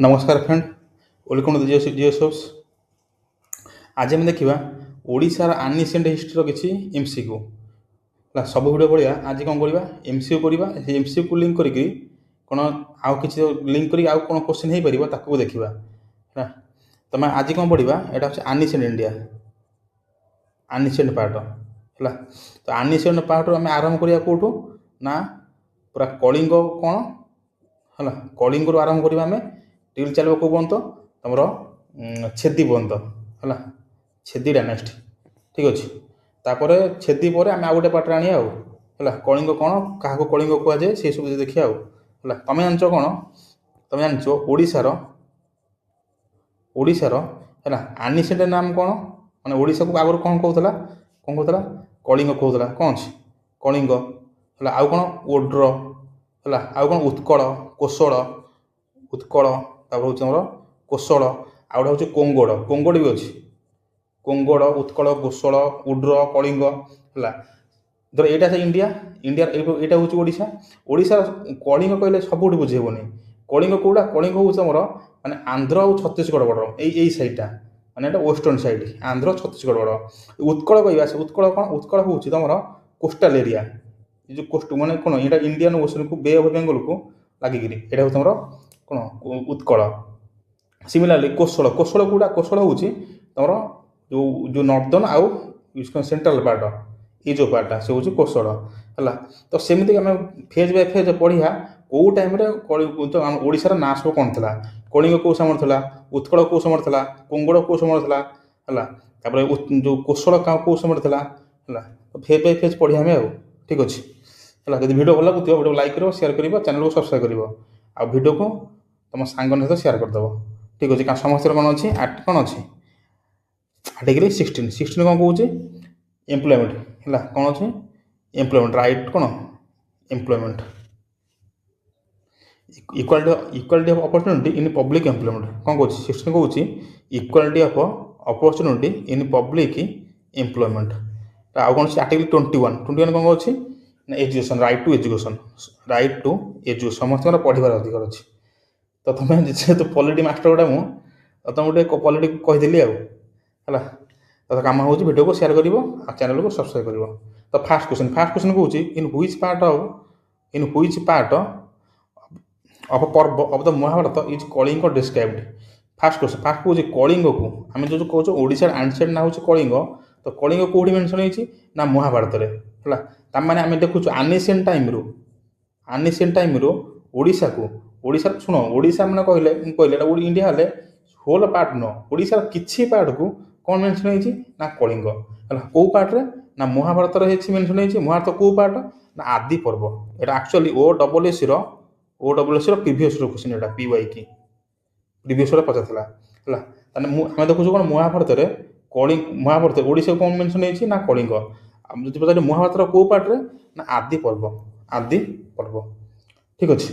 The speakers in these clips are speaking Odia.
नमस्कार friend, welcome to geo source. आज आम देखा ओडिशार एनिसेंट हिस्ट्री किसी एमसीक्यू सब वीडियो पढ़ा। आज कौन करवा एमसीक्यू पढ़ा। एमसीक्यू को लिंक करके कौन आउ कि लिंक कर कौन क्वेश्चन हो पार ताकू देखा है। तुम आज कौन पढ़ा यहाँ हूँ एनिसेंट इंडिया, एनिसेंट पार्ट है। तो एनिसेंट पार्ट आम आरंभ करिया कौटू ना पूरा कलिंग कौन है, कलिंग आरंभ करवा आम टिल चलो कौ पर्यंत तुम छेदी पर्यंत है, छेदी डायनेस्ट ठीक अच्छे। तापर छेदी पर आम आ गए पार्ट आने है कलिंग कौन क्या कलिंग कहुए से सब देखिए है। तुम जान कौन तुम जान ओडिशार है एनिसेंट नाम कौन माने ओडिशा को आगर कौन कहला कलिंग कहला कौन अच्छे कलिंग है। आउ कौन ओड्र है, आउ कौन उत्कल कोशल उत्कल हूँ तुम कोशल आउ गए हूँ कोंगड़ कोंगड़ भी अच्छी कोंगड़ उत्कल कोशल उड्र कलिंग है। धर यहाँ इंडिया इंडिया यहाँ हूँ ओडिशा ओडिशा कलिंग कहले सब बुझेबनी कलिंग कौटा कलिंग हूँ तुम माने आंध्र और छत्तीसगढ़ बॉर्डर यही सैडटा माने western side Andhra Chhattisgarh border. Utkal कह उत्कल कौन उत्कल हूँ तुम कोस्टाल एरिया जो कोस्ट माने कौन यहाँ इंडियन ओशन को बे ऑफ बेंगल को लगिकी यहाँ हूँ तुम कौन उत्कल। सिमिलारली कोशल कोशल कौटा कोशल हूँ तुम जो नॉर्दर्न आउ सेंट्रल पार्ट ये जो पार्टा से हूँ कोशल है। तो सेमती आम फेज बाय फेज पढ़िया कौ टाइम ओडिशार ना सब कौन था कलिंग कौ समय था उत्कल कौ समय था कोंगड़ कौ समय था है। जो कोशल कौ समय था है। तो फेज बाय फेज पढ़िया आम ठीक अच्छे है। जब वीडियो भल लगुव वीडियो लाइक कर शेयर कर चैनल को सब्सक्राइब कर वीडियो को तुम सांग सहित शेयर करदेव ठीक अच्छे। समस्त कौन अच्छी कौन अच्छी आर्टिकल 16 कौन कौन एम्प्लॉयमेंट है कौन अच्छे एम्प्लॉयमेंट राइट कौन employment equality of opportunity in public employment कौन कौन 16 कौन equality of opportunity in public employment. आउ कौन आर्टिकल 21 कौन अच्छी एजुकेशन राइट टू एजुकेशन समस्त पढ़ार अधिकार अच्छी। तो तुम जेहतु पॉलिटी मास्टर गोटा मुझे तुम गोटे पॉलिटी कहीदेली है। तो कम हो वीडियो को शेयर कर चैनल को सब्सक्राइब कर। तो फास्ट क्वेश्चन कौन in which part of parva of the Mahabharata is Kalinga described. First कौन कलिंग को आम जो कौच ओडिशा एंशिएंट ना हूँ कलिंग। तो कलिंग कौटी मेंशन होती ना महाभारत है। ताने आम देखु आनिसेंट टाइम ओडिशा को ओडिशा शुण ओडिशा मैंने कहले इंडिया हेल्ले होल पार्ट न ओडिशा किसी पार्ट को कौन मेंशन होती ना कलिंग है। कौ पार्ट रे ना महाभारत मेंशन होती महाभारत कौ पार्ट ना आदि पर्व यहाँ एक्चुअली ओडब्ल्यूएस प्रीवियस क्वेश्चन यहाँ पीवाई की प्रीवियस पचार है। आम देखु कौन महाभारत कलिंग महाभारत ओडिशा कौन मेंशन होती ना कलिंग जो पचारे महाभारत कौ पार्ट रे ना आदि पर्व ठीक अच्छे।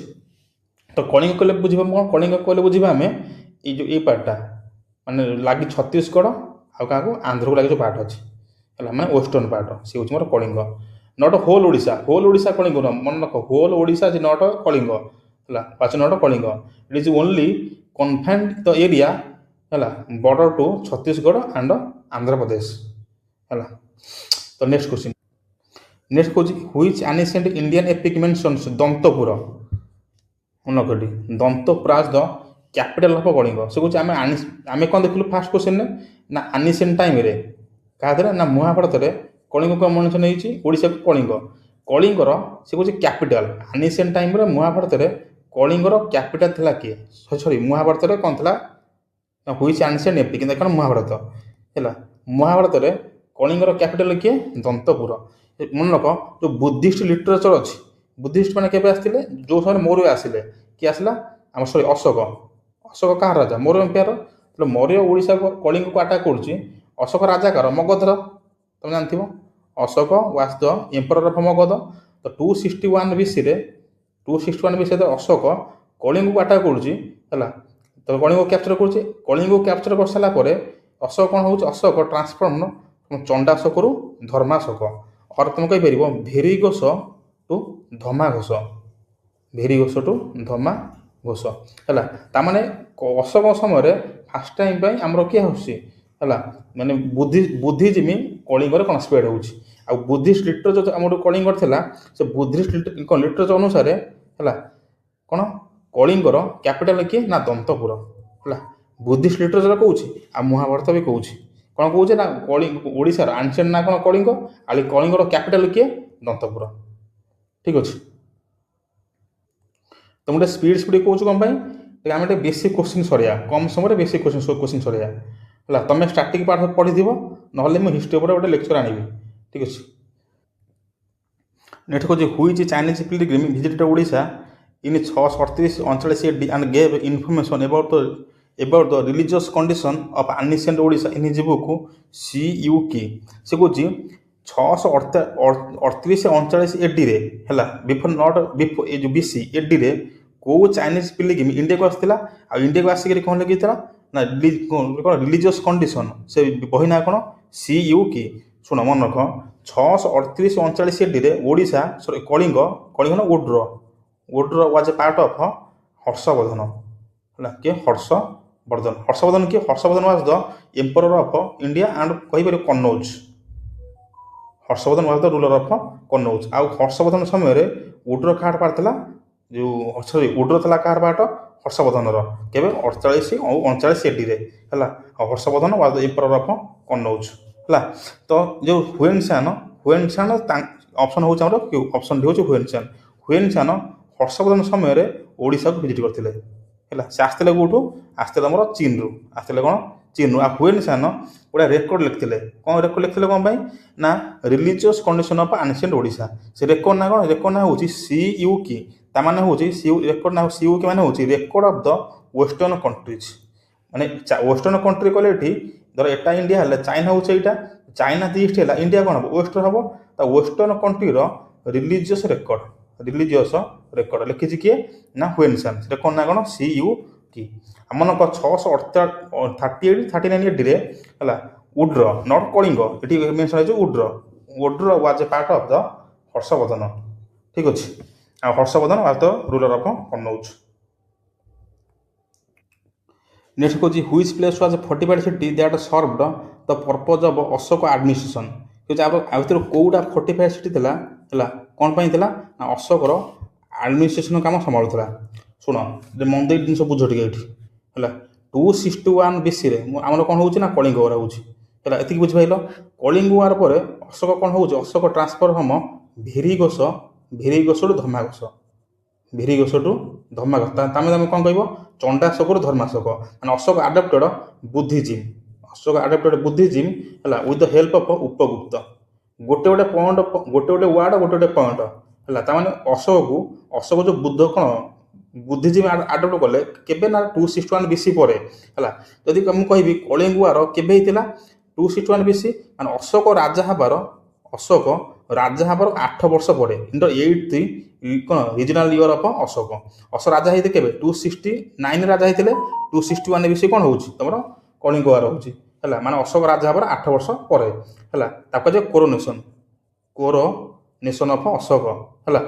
तो कलिंग कहले बुझा कौन कलिंग कहले बुझा आम ये पार्टा माने लगी छत्तीसगढ़ आउ क्या आंध्र को लगे जो पार्ट अच्छी है मैंने वेस्टर्न पार्ट सी हूँ मोर कलिंग नट होल ओडिशा कलिंग मन रख whole Odisha is not Kalinga है was not Kalinga it is only confined the area है border to Chhattisgarh and Andhra Pradesh है। तो नेक्स्ट कौन which ancient Indian epic mentions Dantapur मनकटी Dantapur as the capital of Kalinga से कौन आम कौन देखिलु फास्ट क्वेश्चन ना एनिसेंट टाइम रे क्या ना महाभारत कलिंग को मेंशन होती ओडिशा को कलिंग कलिंगर से कौन कैपिटल एनिसेंट टाइम रे महाभारत कलिंगर कैपिटल थिला किए सॉरी महाभारत कौन था व्हिच एनिसेंट एपिक देख महाभारत है महाभारत कलिंगर कैपिटल किए दंतपुर। मन रख जो बुद्धिस्ट लिटरेचर अच्छी बुद्धिस्ट मैंने केवे आसते जो समय मौर्य आसिले किए आसला आम सॉरी अशोक क्या राजा मौर्य एम्पायर तो मौर्य ओडिशा को कलिंग को अटाक कर अशोक राजा कार मगधर तुम जानते Ashoka was the empire of Magadha. तो 261 BC अशोक कलिंग को अटाक कर तो कलिंग को कैप्चर कलिंग को कैप्चर कर सारापर अशोक कौन हो अशोक ट्रांसफॉर्म चंडाशोक रु धर्माशोक और तुम कहीपर भेरी घोष टू धमा घोष भेरी घोष टू धमा ଘୋଷ ହେଲା। ତାମାନେ ଅଶୋକ ସମୟରେ ଫାଷ୍ଟ ଟାଇମ୍ ପାଇଁ ଆମର କିଏ ଆସୁଛି ହେଲା, ମାନେ ବୁଦ୍ଧିଜିମି କଳିଙ୍ଗରେ କ'ଣ ସ୍ପ୍ରେଡ୍ ହେଉଛି। ଆଉ ବୁଦ୍ଧିଷ୍ଟ ଲିଟରେଚର ଆମର କଳିଙ୍ଗର ଥିଲା, ସେ ବୁଦ୍ଧିଷ୍ଟ ଲିଟରେଚର ଅନୁସାରେ ହେଲା କ'ଣ କଳିଙ୍ଗର କ୍ୟାପିଟାଲ କିଏ ନା ଦନ୍ତପୁର ହେଲା। ବୁଦ୍ଧିଷ୍ଟ ଲିଟରେଚର କହୁଛି ଆଉ ମହାଭାରତ ବି କହୁଛି କ'ଣ କହୁଛି ନା ଓଡ଼ିଶାର ଆନସିଏଣ୍ଟ ନା କ'ଣ କଳିଙ୍ଗ, ଆଉ କଳିଙ୍ଗର କ୍ୟାପିଟାଲ କିଏ ଦନ୍ତପୁର। ଠିକ୍ ଅଛି, ତ ମୁଁ ଟିକେ ସ୍ପିଡ଼ କହୁଛୁ କ'ଣ ପାଇଁ, ଟିକେ ଆମେ ଟିକେ ବେଶୀ କୋଶ୍ଚିନ୍ ସରିବା, କମ୍ ସମୟରେ ବେଶୀ କୋଶ୍ଚିନ୍ ସରିବା ହେଲା। ତୁମେ ଷ୍ଟାଟିକ୍ ପାଠ ପଢ଼ିଥିବ, ନହେଲେ ମୁଁ ହିଷ୍ଟ୍ରି ଉପରେ ଗୋଟେ ଲେକ୍ଚର ଆଣିବି। ଠିକ୍ ଅଛି, ନେକ୍ସଟ କହୁଛି which Chinese pilgrim visited Odisha in 638 AD and gave information about the religious condition of ancient Odisha in his book CUK। ସେ କହୁଛି 638 ADରେ ହେଲା, ବିଫୋର ଏ ଯେଉଁ BC ADରେ କେଉଁ ଚାଇନିଜ୍ ପିଲଗ୍ରିମ୍ ଇଣ୍ଡିଆକୁ ଆସିଥିଲା, ଆଉ ଇଣ୍ଡିଆକୁ ଆସିକରି କ'ଣ ଲେଖିଥିଲା ନା କ'ଣ ରିଲିଜିୟସ୍ କଣ୍ଡିସନ୍। ସେ ବହି ନାଁ କ'ଣ CUK। ଶୁଣ ମନେ ରଖ, 638 ADରେ ଓଡ଼ିଶା କଳିଙ୍ଗ ନା Odra was a part of Harshavardhana ହେଲା। କିଏ ହର୍ଷବର୍ଦ୍ଧନ କିଏ Harshavardhana was the emperor of India and କହିପାରିବ Kannauj. Harshavardhana was the ruler of Kannauj. ଆଉ ହର୍ଷବର୍ଦ୍ଧନ ସମୟରେ ଓଡ୍ର କାହାର ପାର୍ଟ ଥିଲା, ଯେଉଁ ଓଡ୍ର ଥିଲା କାହାର ପାର୍ଟ ହର୍ଷବର୍ଦ୍ଧନର, କେବେ 38 ADରେ ହେଲା। ଆଉ Harshavardhana was the emperor of Kannauj ହେଲା। ତ ଯେଉଁ ହୁଏନ୍ ସାନ ଅପସନ୍ ହେଉଛି ଆମର ଅପସନ୍ ଡି ହେଉଛି ହୁଏନ୍ ସାନ ହର୍ଷବର୍ଦ୍ଧନ ସମୟରେ ଓଡ଼ିଶାକୁ ଭିଜିଟ୍ କରିଥିଲେ ହେଲା। ସେ ଆସିଥିଲେ କେଉଁଠୁ, ଆସିଥିଲେ ଆମର ଚୀନରୁ, ଆସିଥିଲେ କ'ଣ ଚୀନରୁ। ଆଉ ହୁଏନ୍ ସାନ ଗୋଟେ ରେକର୍ଡ଼ ଲେଖିଥିଲେ, କ'ଣ ରେକର୍ଡ଼ ଲେଖିଥିଲେ କ'ଣ ପାଇଁ ନା religious condition of ancient Odisha. ସେ ରେକର୍ଡ଼ ନା କ'ଣ, ରେକର୍ଡ଼ ନା ହେଉଛି CUK। ତାମାନେ ହେଉଛି ରେକର୍ଡ଼ ନା CUK ମାନେ ହେଉଛି record of the western countries. ମାନେ ୱେଷ୍ଟର୍ଣ୍ଣ କଣ୍ଟ୍ରି କହିଲେ ଏଠି ଧର ଏଟା ଇଣ୍ଡିଆ ହେଲେ ଚାଇନା ହେଉଛି ଏଇଟା, ଚାଇନା ଇଷ୍ଟ ହେଲା, ଇଣ୍ଡିଆ କ'ଣ ହେବ ୱେଷ୍ଟର୍ଣ୍ଣ ହେବ। ତା ୱେଷ୍ଟର୍ଣ୍ଣ କଣ୍ଟ୍ରିର ରିଲିଜିୟସ୍ ରେକର୍ଡ଼ ଲେଖିଛି କିଏ ନା ହୁଏନ୍ ସାନ୍। ସେଟା କ'ଣ ନା କ'ଣ CUK। ଆମମାନଙ୍କ 638-39 ADରେ ହେଲା ଉଡ୍ର ନଟ୍ କଳିଙ୍ଗ, ଏଠି ମେନ୍ସନ୍ ହେଇଛି Udra was a part of the Harshavardhana. ଠିକ୍ ଅଛି, ଆଉ Harshavardhana was the ruler of Kannauj. Next କହୁଛି which place was fortified city that served the purpose of Ashoka administration. ଆଉ ଭିତରୁ କେଉଁଟା ଫର୍ଟିଫାଇଡ୍ ସିଟି ଥିଲା ହେଲା, କ'ଣ ପାଇଁ ଥିଲା ନା ଅଶୋକର ଆଡମିନିଷ୍ଟ୍ରେସନ କାମ ସମ୍ଭାଳୁଥିଲା। ଶୁଣ ମନ୍ଦିର ଜିନିଷ ବୁଝ ଟିକେ ଏଠି ହେଲା। 261 BCରେ ଆମର କ'ଣ ହେଉଛି ନା କଳିଙ୍ଗ ୱାର ହେଉଛି ହେଲା। ଏତିକି ବୁଝିପାରିଲ। କଳିଙ୍ଗ ୱାର ପରେ ଅଶୋକ କ'ଣ ହେଉଛି, ଅଶୋକ ଟ୍ରାନ୍ସଫର ହମ ଭିରିଘୋଷରୁ ଧର୍ମାଘୋଷ। ତମେ କ'ଣ କହିବ ଚଣ୍ଡାଶୋକରୁ ଧର୍ମାଶୋକ। ମାନେ ଅଶୋକ ଆଡପ୍ଟେଡ ବୁଦ୍ଧିଜିମ୍ ହେଲା with the help of Upagupta. ଗୋଟେ ୱାର୍ଡ ଗୋଟେ ପଏଣ୍ଟ ହେଲା। ତାମାନେ ଅଶୋକ ଯେଉଁ ବୁଦ୍ଧ କ'ଣ ବୁଦ୍ଧିଜିମ୍ ଆଡପ୍ଟ କଲେ କେବେ ନା 261 BC ପରେ ହେଲା। ଯଦି ମୁଁ କହିବି କଳିଙ୍ଗ ୱାର କେବେ ହେଇଥିଲା 261 BC, ମାନେ ଅଶୋକ ରାଜା ହେବାର 8 ବର୍ଷ ପରେ, ଇନ୍ ଦ 8th କ'ଣ ରିଜିନାଲ ଇୟର ଅଫ୍ ଅଶୋକ ରାଜା ହେଇଥିଲେ କେବେ 269 ରାଜା ହେଇଥିଲେ। 261 BC କ'ଣ ହେଉଛି ତମର କଳିଙ୍ଗ ୱାର ହେଉଛି ହେଲା। ମାନେ ଅଶୋକ ରାଜା ହେବାର 8 ବର୍ଷ ପରେ ହେଲା। ତାକୁ ଯେ କୋରୋନେସନ୍ ଅଫ୍ ଅଶୋକ ହେଲା।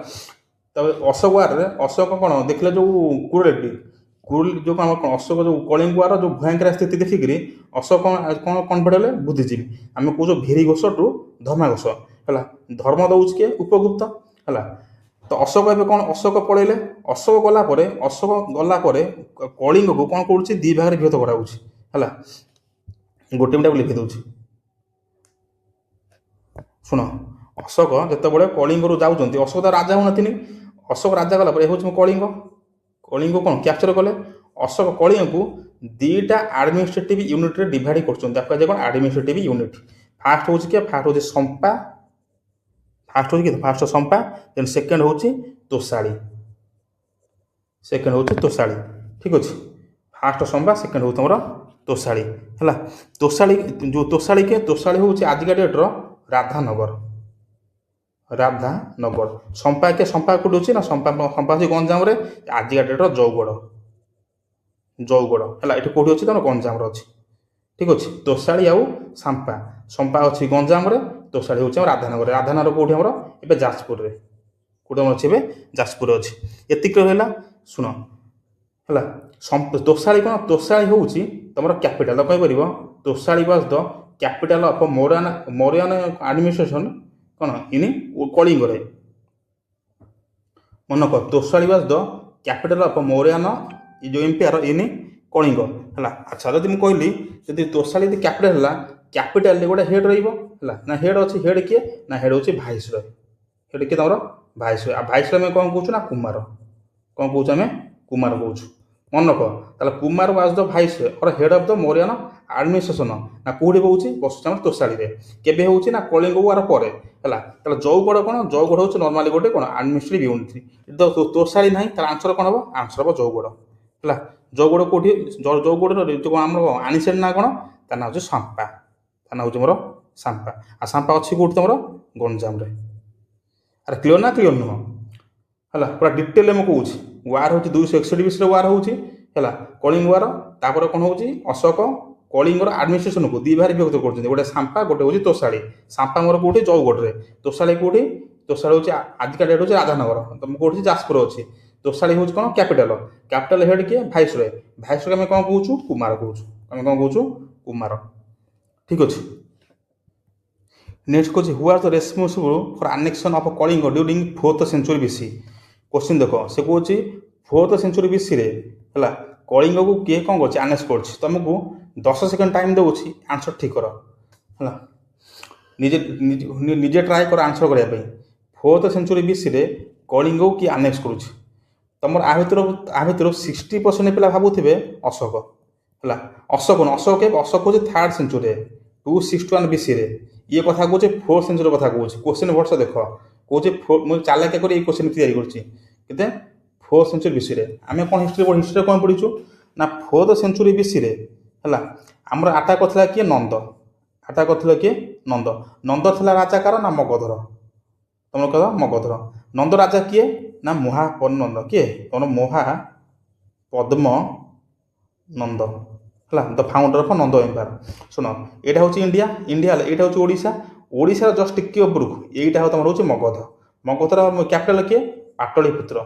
ତାପରେ ଅଶୋକ ୱାରରେ ଅଶୋକ କ'ଣ ଦେଖିଲେ ଯେଉଁ କ୍ରୁଏଲିଟି ଯେଉଁ କ'ଣ ଅଶୋକ ଯେଉଁ କଳିଙ୍ଗ ୱାର ଯେଉଁ ଭୟଙ୍କର ସ୍ଥିତି ଦେଖିକିରି ଅଶୋକ କ'ଣ କନଭର୍ଟ ହେଲେ ବୁଦ୍ଧିଜିମ୍। ଆମେ କହୁଛୁ ଭିରିଘୋଷ ଟୁ ଧର୍ମାଘୋଷ ହେଲା। ଧର୍ମ ଦେଉଛି କିଏ ଉପଗୁପ୍ତ ହେଲା। ତ ଅଶୋକ ଏବେ କ'ଣ ଅଶୋକ ପଳେଇଲେ, ଅଶୋକ ଗଲା ପରେ କଳିଙ୍ଗକୁ କ'ଣ କରୁଛି ଦୁଇ ଭାଗରେ ବିଭକ୍ତ କରାଯାଉଛି ହେଲା। ଗୋଟେ ମିନିଟ୍ ଲେଖି ଦେଉଛି ଶୁଣ। ଅଶୋକ ଯେତେବେଳେ କଳିଙ୍ଗରୁ ଯାଉଛନ୍ତି, ଅଶୋକ ତ ରାଜା ହଉନଥିଲି, ଅଶୋକ ରାଜା ଗଲା ପରେ ହେଉଛି କଳିଙ୍ଗକୁ କ'ଣ କ୍ୟାପଚର କଲେ। ଅଶୋକ କଳିଙ୍ଗକୁ ଦୁଇଟା ଆଡମିନିଷ୍ଟ୍ରେଟିଭ ୟୁନିଟ୍ରେ ଡିଭାଇଡ୍ କରୁଛନ୍ତି। ତାକୁ କୁହାଯାଏ କ'ଣ ଆଡମିନିଷ୍ଟ୍ରେଟିଭ ୟୁନିଟ୍। ଫାଷ୍ଟ ହେଉଛି ସମ୍ପା, ଦେନ୍ ସେକେଣ୍ଡ ହେଉଛି ତୋଷାଳୀ। ଠିକ୍ ଅଛି, ଫାଷ୍ଟ ସମ୍ପା, ସେକେଣ୍ଡ ହେଉଛି ତମର ତୋଷାଳୀ ହେଲା। ତୋଷାଳୀ ହେଉଛି ଆଜିକା ଡେଟ୍ର ରାଧାନଗର। ସମ୍ପା କୋଉଠି ଅଛି ନା ସମ୍ପା ଅଛି ଗଞ୍ଜାମରେ, ଆଜିକା ଡେଟ୍ର ଜଉଗଡ଼ ହେଲା। ଏଠି କୋଉଠି ଅଛି ତମର ଗଞ୍ଜାମରେ ଅଛି। ଠିକ୍ ଅଛି, ତୋଷାଳୀ ଆଉ ସମ୍ପା ଅଛି ଗଞ୍ଜାମରେ, ତୋଷାଳୀ ହେଉଛି ଆମର ରାଧାନଗର କୋଉଠି ଆମର ଏବେ ଯାଜପୁରରେ। କୋଉଠି ଆମର ଅଛି ଏବେ ଯାଜପୁରରେ ଅଛି। ଏତିକି ରହିଲା। ଶୁଣ ହେଲା। ତୋଷାଳୀ କ'ଣ, ତୋଷାଳୀ ହେଉଛି ତୁମର କ୍ୟାପିଟାଲ କହିପାରିବ। Tosali was the capital of Mauryan administration କ'ଣ ଇନ୍ କଳିଙ୍ଗରେ। ମନେକ Tosali was the capital of Mauryan ଯେଉଁ ଏମ୍ପାୟାର ଇନ୍ କଳିଙ୍ଗ ହେଲା। ଆଚ୍ଛା, ଯଦି ମୁଁ କହିଲି ଯଦି ତୋଷାଳୀ ଯଦି କ୍ୟାପିଟାଲ ହେଲା, କ୍ୟାପିଟାଲରେ ଗୋଟେ ହେଡ୍ ରହିବ ହେଲା ନା। ହେଡ୍ ଅଛି, ହେଡ୍ କିଏ ନା ହେଡ୍ ହେଉଛି ଭାଇସରୟ। ହେଡ୍ କିଏ ତମର ଭାଇସରୟ। ଆଉ ଭାଇସରୟ ଆମେ କ'ଣ କହୁଛୁ ନା କୁମାର। କ'ଣ କହୁଛୁ ଆମେ କୁମାର କହୁଛୁ। ମନେକ ତାହେଲେ Kumara was the viceroy or head of the Mauryan administration ନା କୋଉଠି କହୁଛି ବସୁଛି ଆମର ତୋଷାଳୀରେ। କେବେ ହେଉଛି ନା କଳିଙ୍ଗ ୱାର ପରେ ହେଲା। ତାହେଲେ ଜଉଗଡ଼ କ'ଣ, ଜଉଗଡ଼ ହେଉଛି ନର୍ମାଲି ଗୋଟେ କ'ଣ ଆଡମିନିଷ୍ଟ୍ରେଟିଭ ୟୁନିଟ୍। ତୋଷାଳୀ ନାହିଁ, ତାର ଆନ୍ସର କ'ଣ ହେବ, ଆନ୍ସର ହେବ ଜଉଗଡ଼ ହେଲା। ଜଉଗଡ଼ କୋଉଠି, ଜଉଗଡ଼ର ଯେଉଁ ଆମର ଆଣିସେଣ୍ଟ ନା କ'ଣ, ତା ନାଁ ହେଉଛି ସାମ୍ପା। ତା ନାଁ ହେଉଛି ମୋର ସାମ୍ପା। ଆଉ ସାମ୍ପା ଅଛି କୋଉଠି ତମର ଗଞ୍ଜାମରେ। ଆରେ କ୍ଲିୟର ନା କ୍ଲିୟର ନୁହଁ ହେଲା। ପୁରା ଡିଟେଲରେ ମୁଁ କହୁଛି। ୱାର ହେଉଛି 261 ବିସିରେ ୱାର ହେଉଛି ହେଲା, କଳିଙ୍ଗ ୱାର। ତାପରେ କ'ଣ ହେଉଛି ଅଶୋକ କଳିଙ୍ଗର ଆଡମିନିଷ୍ଟ୍ରେସନକୁ ଦୁଇ ଭାଗରେ ବିଭକ୍ତ କରୁଛନ୍ତି, ଗୋଟେ ସାମ୍ପା ଗୋଟେ ହେଉଛି ତୋଷାଳୀ। ସାମ୍ପା ମୋର କୋଉଠି ଜଉଗଡ଼ରେ, ତୋଷାଳୀ କୋଉଠି, ତୋଷାଳୀ ହେଉଛି ଆଜିକା ଡେଟ୍ ହେଉଛି ରାଧାନଗର, ମୁଁ କୋଉଠି ଯାଜପୁର ଅଛି। ତୋଷାଳୀ ହେଉଛି କ'ଣ କ୍ୟାପିଟାଲ। କ୍ୟାପିଟାଲ ହେଡ୍ କିଏ ଭାଇସରୟ। ଭାଇସରୟ ଆମେ କ'ଣ କହୁଛୁ କୁମାର କହୁଛୁ। ଆମେ କ'ଣ କହୁଛୁ କୁମାର। ଠିକ ଅଛି। ନେକ୍ସଟ କହୁଛି who are the responsible for annexation of Kalinga during 4th century BC। Question ଦେଖ, ସେ କହୁଛି 4th century BCରେ ହେଲା କଳିଙ୍ଗକୁ କିଏ କ'ଣ କରୁଛି ଆନେକ୍ସ କରୁଛି। ତୁମକୁ 10 ସେକେଣ୍ଡ ଟାଇମ୍ ଦେଉଛି, ଆନ୍ସର ଠିକ୍ କର ହେଲା। ନିଜେ ଟ୍ରାଏ କର ଆନ୍ସର କରିବା ପାଇଁ। 4th century BCରେ କଳିଙ୍ଗକୁ କିଏ ଆନେକ୍ସ କରୁଛି। ତୁମର ଆ ଭିତରୁ 60% ପିଲା ଭାବୁଥିବେ ଅଶୋକ ହେଲା। ଅଶୋକ ନୁହଁ, ଅଶୋକ କେବେ, ଅଶୋକ ହେଉଛି 3rd century 261 BCରେ। ଇଏ କଥା କହୁଛି 4th century କଥା କହୁଛି। କୋଶ୍ଚିନ୍ ଭରସା ଦେଖ, କହୁଛି ମୁଁ ଚାଲାକିଆ କରି ଏଇ କୋଶ୍ଚିନ୍ ତିଆରି କରୁଛି। କେତେ 4th century BCରେ। ଆମେ କ'ଣ ହିଷ୍ଟ୍ରିରେ କ'ଣ ପଢ଼ିଛୁ ନା 4th century BCରେ ହେଲା ଆମର ଆଟାକ୍ କରିଥିଲା କିଏ, ନନ୍ଦ। ଆଟାକ୍ କରିଥିଲା କିଏ, ନନ୍ଦ। ନନ୍ଦ ଥିଲା ରାଜା କାର ନା ମଗଧର। ତମର କହ ମଗଧର। ନନ୍ଦ ରାଜା କିଏ ନା ମହାପଦ୍ମ। କିଏ ତମର ମହାପଦ୍ମ ନନ୍ଦ ହେଲା, the founder of Nanda empire. ଶୁଣ, ଏଇଟା ହେଉଛି ଇଣ୍ଡିଆ, ଇଣ୍ଡିଆ ହେଲେ ଏଇଟା ହେଉଛି ଓଡ଼ିଶା। ଓଡ଼ିଶାର ଜଷ୍ଟ ଟିକେ ଉପରକୁ ଏଇଟା ତମର ହେଉଛି ମଗଧ। ମଗଧର କ୍ୟାପିଟାଲ କିଏ, ପାଟଳୀପୁତ୍ର।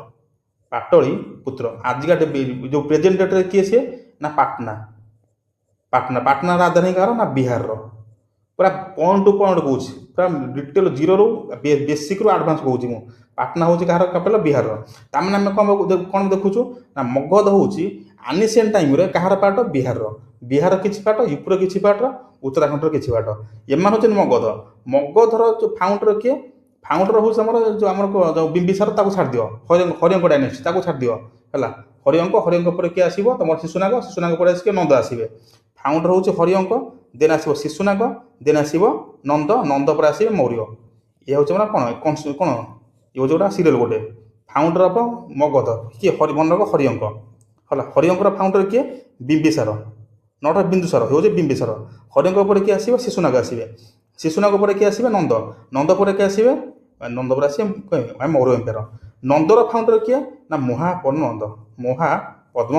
ପାଟଳୀପୁତ୍ର ଆଜିକା ଯେଉଁ ପ୍ରେଜେଣ୍ଟ ଡେଟ୍ରେ କିଏ ସିଏ ନା ପାଟନା। ପାଟନା ରାଜଧାନୀ କାହାର ନା ବିହାରର। ପୁରା ପଏଣ୍ଟ ଟୁ ପଏଣ୍ଟ କହୁଛି, ପୁରା ଡିଟେଲ ଜିରୋରୁ ବେସିକ୍ରୁ ଆଡ଼ଭାନ୍ସ କହୁଛି ମୁଁ। ପାଟନା ହେଉଛି କାହାର କ୍ୟାପିଟାଲ, ବିହାରର। ତାମାନେ ଆମେ କ'ଣ ଦେଖୁଛୁ ନା ମଗଧ ହେଉଛି ଆନିସିଏଣ୍ଟ ଟାଇମ୍ରେ କାହାର ପାର୍ଟ, ବିହାରର। ବିହାର କିଛି ପାର୍ଟ, ୟୁପିର କିଛି ପାର୍ଟ, ଉତ୍ତରାଖଣ୍ଡର କିଛି ପାର୍ଟ। ଏମାନେ ହେଉଛନ୍ତି ମଗଧ। ମଗଧର ଯେଉଁ ଫାଉଣ୍ଡର କିଏ, ଫାଉଣ୍ଡର ହେଉଛି ଯେଉଁ ବିମ୍ବିସାର, ତାକୁ ଛାଡ଼ିଦିଅ। ହରିଅଙ୍କ ଡାଇନେଷ୍ଟି ତାକୁ ଛାଡ଼ିଦିଅ ହେଲା। ହରିଅଙ୍କ ପରେ କିଏ ଆସିବ ତମର ଶିଶୁନାଗ ପରେ ଆସିବେ ନନ୍ଦ ଆସିବେ। ଫାଉଣ୍ଡର ହେଉଛି ହରିଅଙ୍କ, ଦେନ୍ ଆସିବ ଶିଶୁନାଗ, ଦେନ୍ ଆସିବ ନନ୍ଦ ପରେ ଆସିବେ ମୌର୍ଯ୍ୟ। ଇଏ ହେଉଛି ଆମର କ'ଣ ଇଏ ହେଉଛି ଗୋଟେ ସିରିଏଲ ଗୋଟେ। ଫାଉଣ୍ଡର ଅଫ ମଗଧ କିଏ, ମନେ ରଖ ହରିଅଙ୍କ ହେଲା। ହରିଅଙ୍କର ଫାଉଣ୍ଡର କିଏ, ବିମ୍ବିସାର, ନଟ ବିନ୍ଦୁସାର, ହେଉଛି ବିମ୍ବିସାର। ହରିଅଙ୍କ ପରେ କିଏ ଆସିବ, ଶିଶୁନାଗ ଆସିବେ। ଶିଶୁନାଗ ପରେ କିଏ ଆସିବେ, ନନ୍ଦ ପରେ କିଏ ଆସିବେ, ନନ୍ଦ ପରେ ଆସିବେ ମୌର୍ଯ୍ୟ ଏମ୍ପାୟାର। ନନ୍ଦର ଫାଉଣ୍ଡର କିଏ ନା ମହାପଦ୍ମ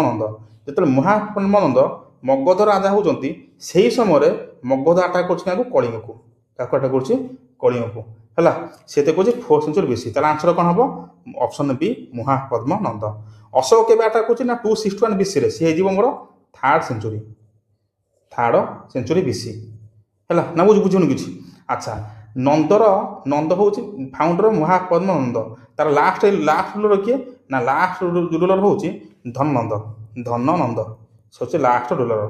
ନନ୍ଦ। ଯେତେବେଳେ ମହାପଦ୍ମ ନନ୍ଦ ମଗଧ ରାଜା ହେଉଛନ୍ତି, ସେହି ସମୟରେ ମଗଧ ଆଟାକ୍ କରୁଛି କାହାକୁ, କଳିଙ୍ଗକୁ। କାହାକୁ ଆଟାକ୍ କରୁଛି, କଳିଙ୍ଗକୁ ହେଲା। ସେତେ କହୁଛି 4th century BC। ତାହେଲେ ଆନ୍ସର କ'ଣ ହେବ, ଅପସନ୍ ବି ମହାପଦ୍ମ ନନ୍ଦ। ଅଶୋକ କେବେ ଆଟାକ୍ କରୁଛି ନା 261 BCରେ। ସେ ହେଇଯିବ ମୋର 3rd century BC ହେଲା ନା। ବୁଝୁନି କିଛି। ଆଚ୍ଛା, ନନ୍ଦ ହେଉଛି ଫାଉଣ୍ଡର ମହାପଦ୍ମ ନନ୍ଦ। ତାର ଲାଷ୍ଟ ରୁଲର କିଏ ନା ଲାଷ୍ଟ ରୁଲର ହେଉଛି ଧନନନ୍ଦ। ସେ ହେଉଛି ଲାଷ୍ଟ ରୁଲର।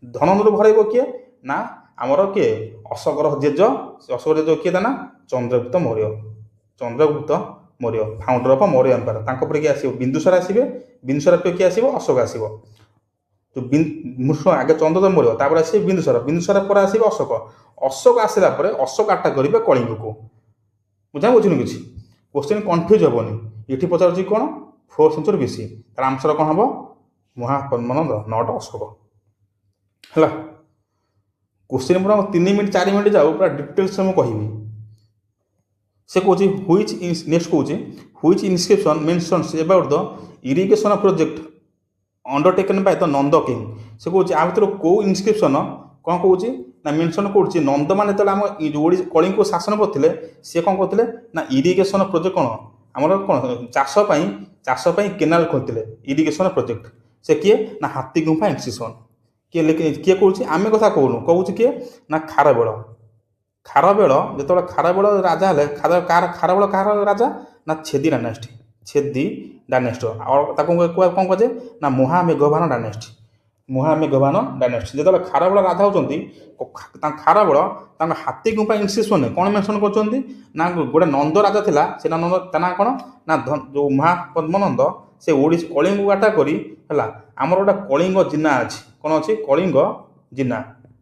ଧନନନ୍ଦରୁ ଘରେଇବ କିଏ ନା ଆମର କିଏ, ଅଶୋକର ଜେଜ କିଏ ତା ନା Chandragupta Maurya. Founder of Maurya empire. ତାଙ୍କ ପରେ କିଏ ଆସିବ, ବିନ୍ଦୁସାର ଆସିବେ। ବିନ୍ଦୁସାର ପରେ କିଏ ଆସିବ, ଅଶୋକ ଆସିବ। ଆଗେ ଚନ୍ଦ୍ରଗୁପ୍ତ ମୌର୍ଯ୍ୟ, ତାପରେ ଆସିବେ ବିନ୍ଦୁସାର ପରେ ଆସିବେ ଅଶୋକ ଆସିଲା ପରେ ଅଶୋକ ଆଟାକ୍ କରିବେ କଳିଙ୍ଗକୁ। ବୁଝୁନି କିଛି। କୋଶ୍ଚିନ୍ କନଫ୍ୟୁଜ୍ ହେବନି। ଏଠି ପଚାରୁଛି କ'ଣ 4th century BC। ତାର ଆନ୍ସର କ'ଣ ହେବ, ମହାପଦ୍ମ ନନ୍ଦ, ନଟ ଅଶୋକ ହେଲା। କୋଶ୍ଚିନ୍ ପୁରା 3 ମିନିଟ୍ 4 ମିନିଟ୍ ଯାଉ, ପୁରା ଡିଟେଲ୍ସ ମୁଁ କହିବି। ସେ କହୁଛି ନେକ୍ସଟ କହୁଛି which inscription mentions about the irrigation project undertaken by the Nanda king. ସେ କହୁଛି ଆ ଭିତରୁ କେଉଁ ଇନସ୍କ୍ରିପସନ୍ କ'ଣ କହୁଛି ନା ମେନସନ୍ କରୁଛି, ନନ୍ଦମାନେ ଯେତେବେଳେ ଆମ କଳିଙ୍ଗକୁ ଶାସନ କରୁଥିଲେ, ସେ କ'ଣ କରୁଥିଲେ ନା ଇରିଗେସନ୍ ପ୍ରୋଜେକ୍ଟ, କ'ଣ ଆମର କ'ଣ ଚାଷ ପାଇଁ କେନାଲ ଖୋଲିଥିଲେ, ଇରିଗେସନ୍ ପ୍ରୋଜେକ୍ଟ। से किए ना हाथी गुंफा इनसिसन किए कौन आम कथा कहूँ कौच किए ना खारबेल खारबेल जो खारबेल राजा हेले खारबेल कह राजा ना छेदी डायनेस्टी छेदी डायनेस्टी और कौन कहुए ना महामेघवान डायनेस्टी महामेघवान डायनेस्टी जो खारबेल राजा होती खारबेल हाथी गुंफा इनसिसन कौन मेनसन कर गोटे नंद राजा थिला से नंद ता ना कौन ना जो महापद्मनंद से ओडिशा कलिंग को अटाक करी है आमर गोटे कलिंग जिना अच्छी कौन अच्छी कलिंग जिना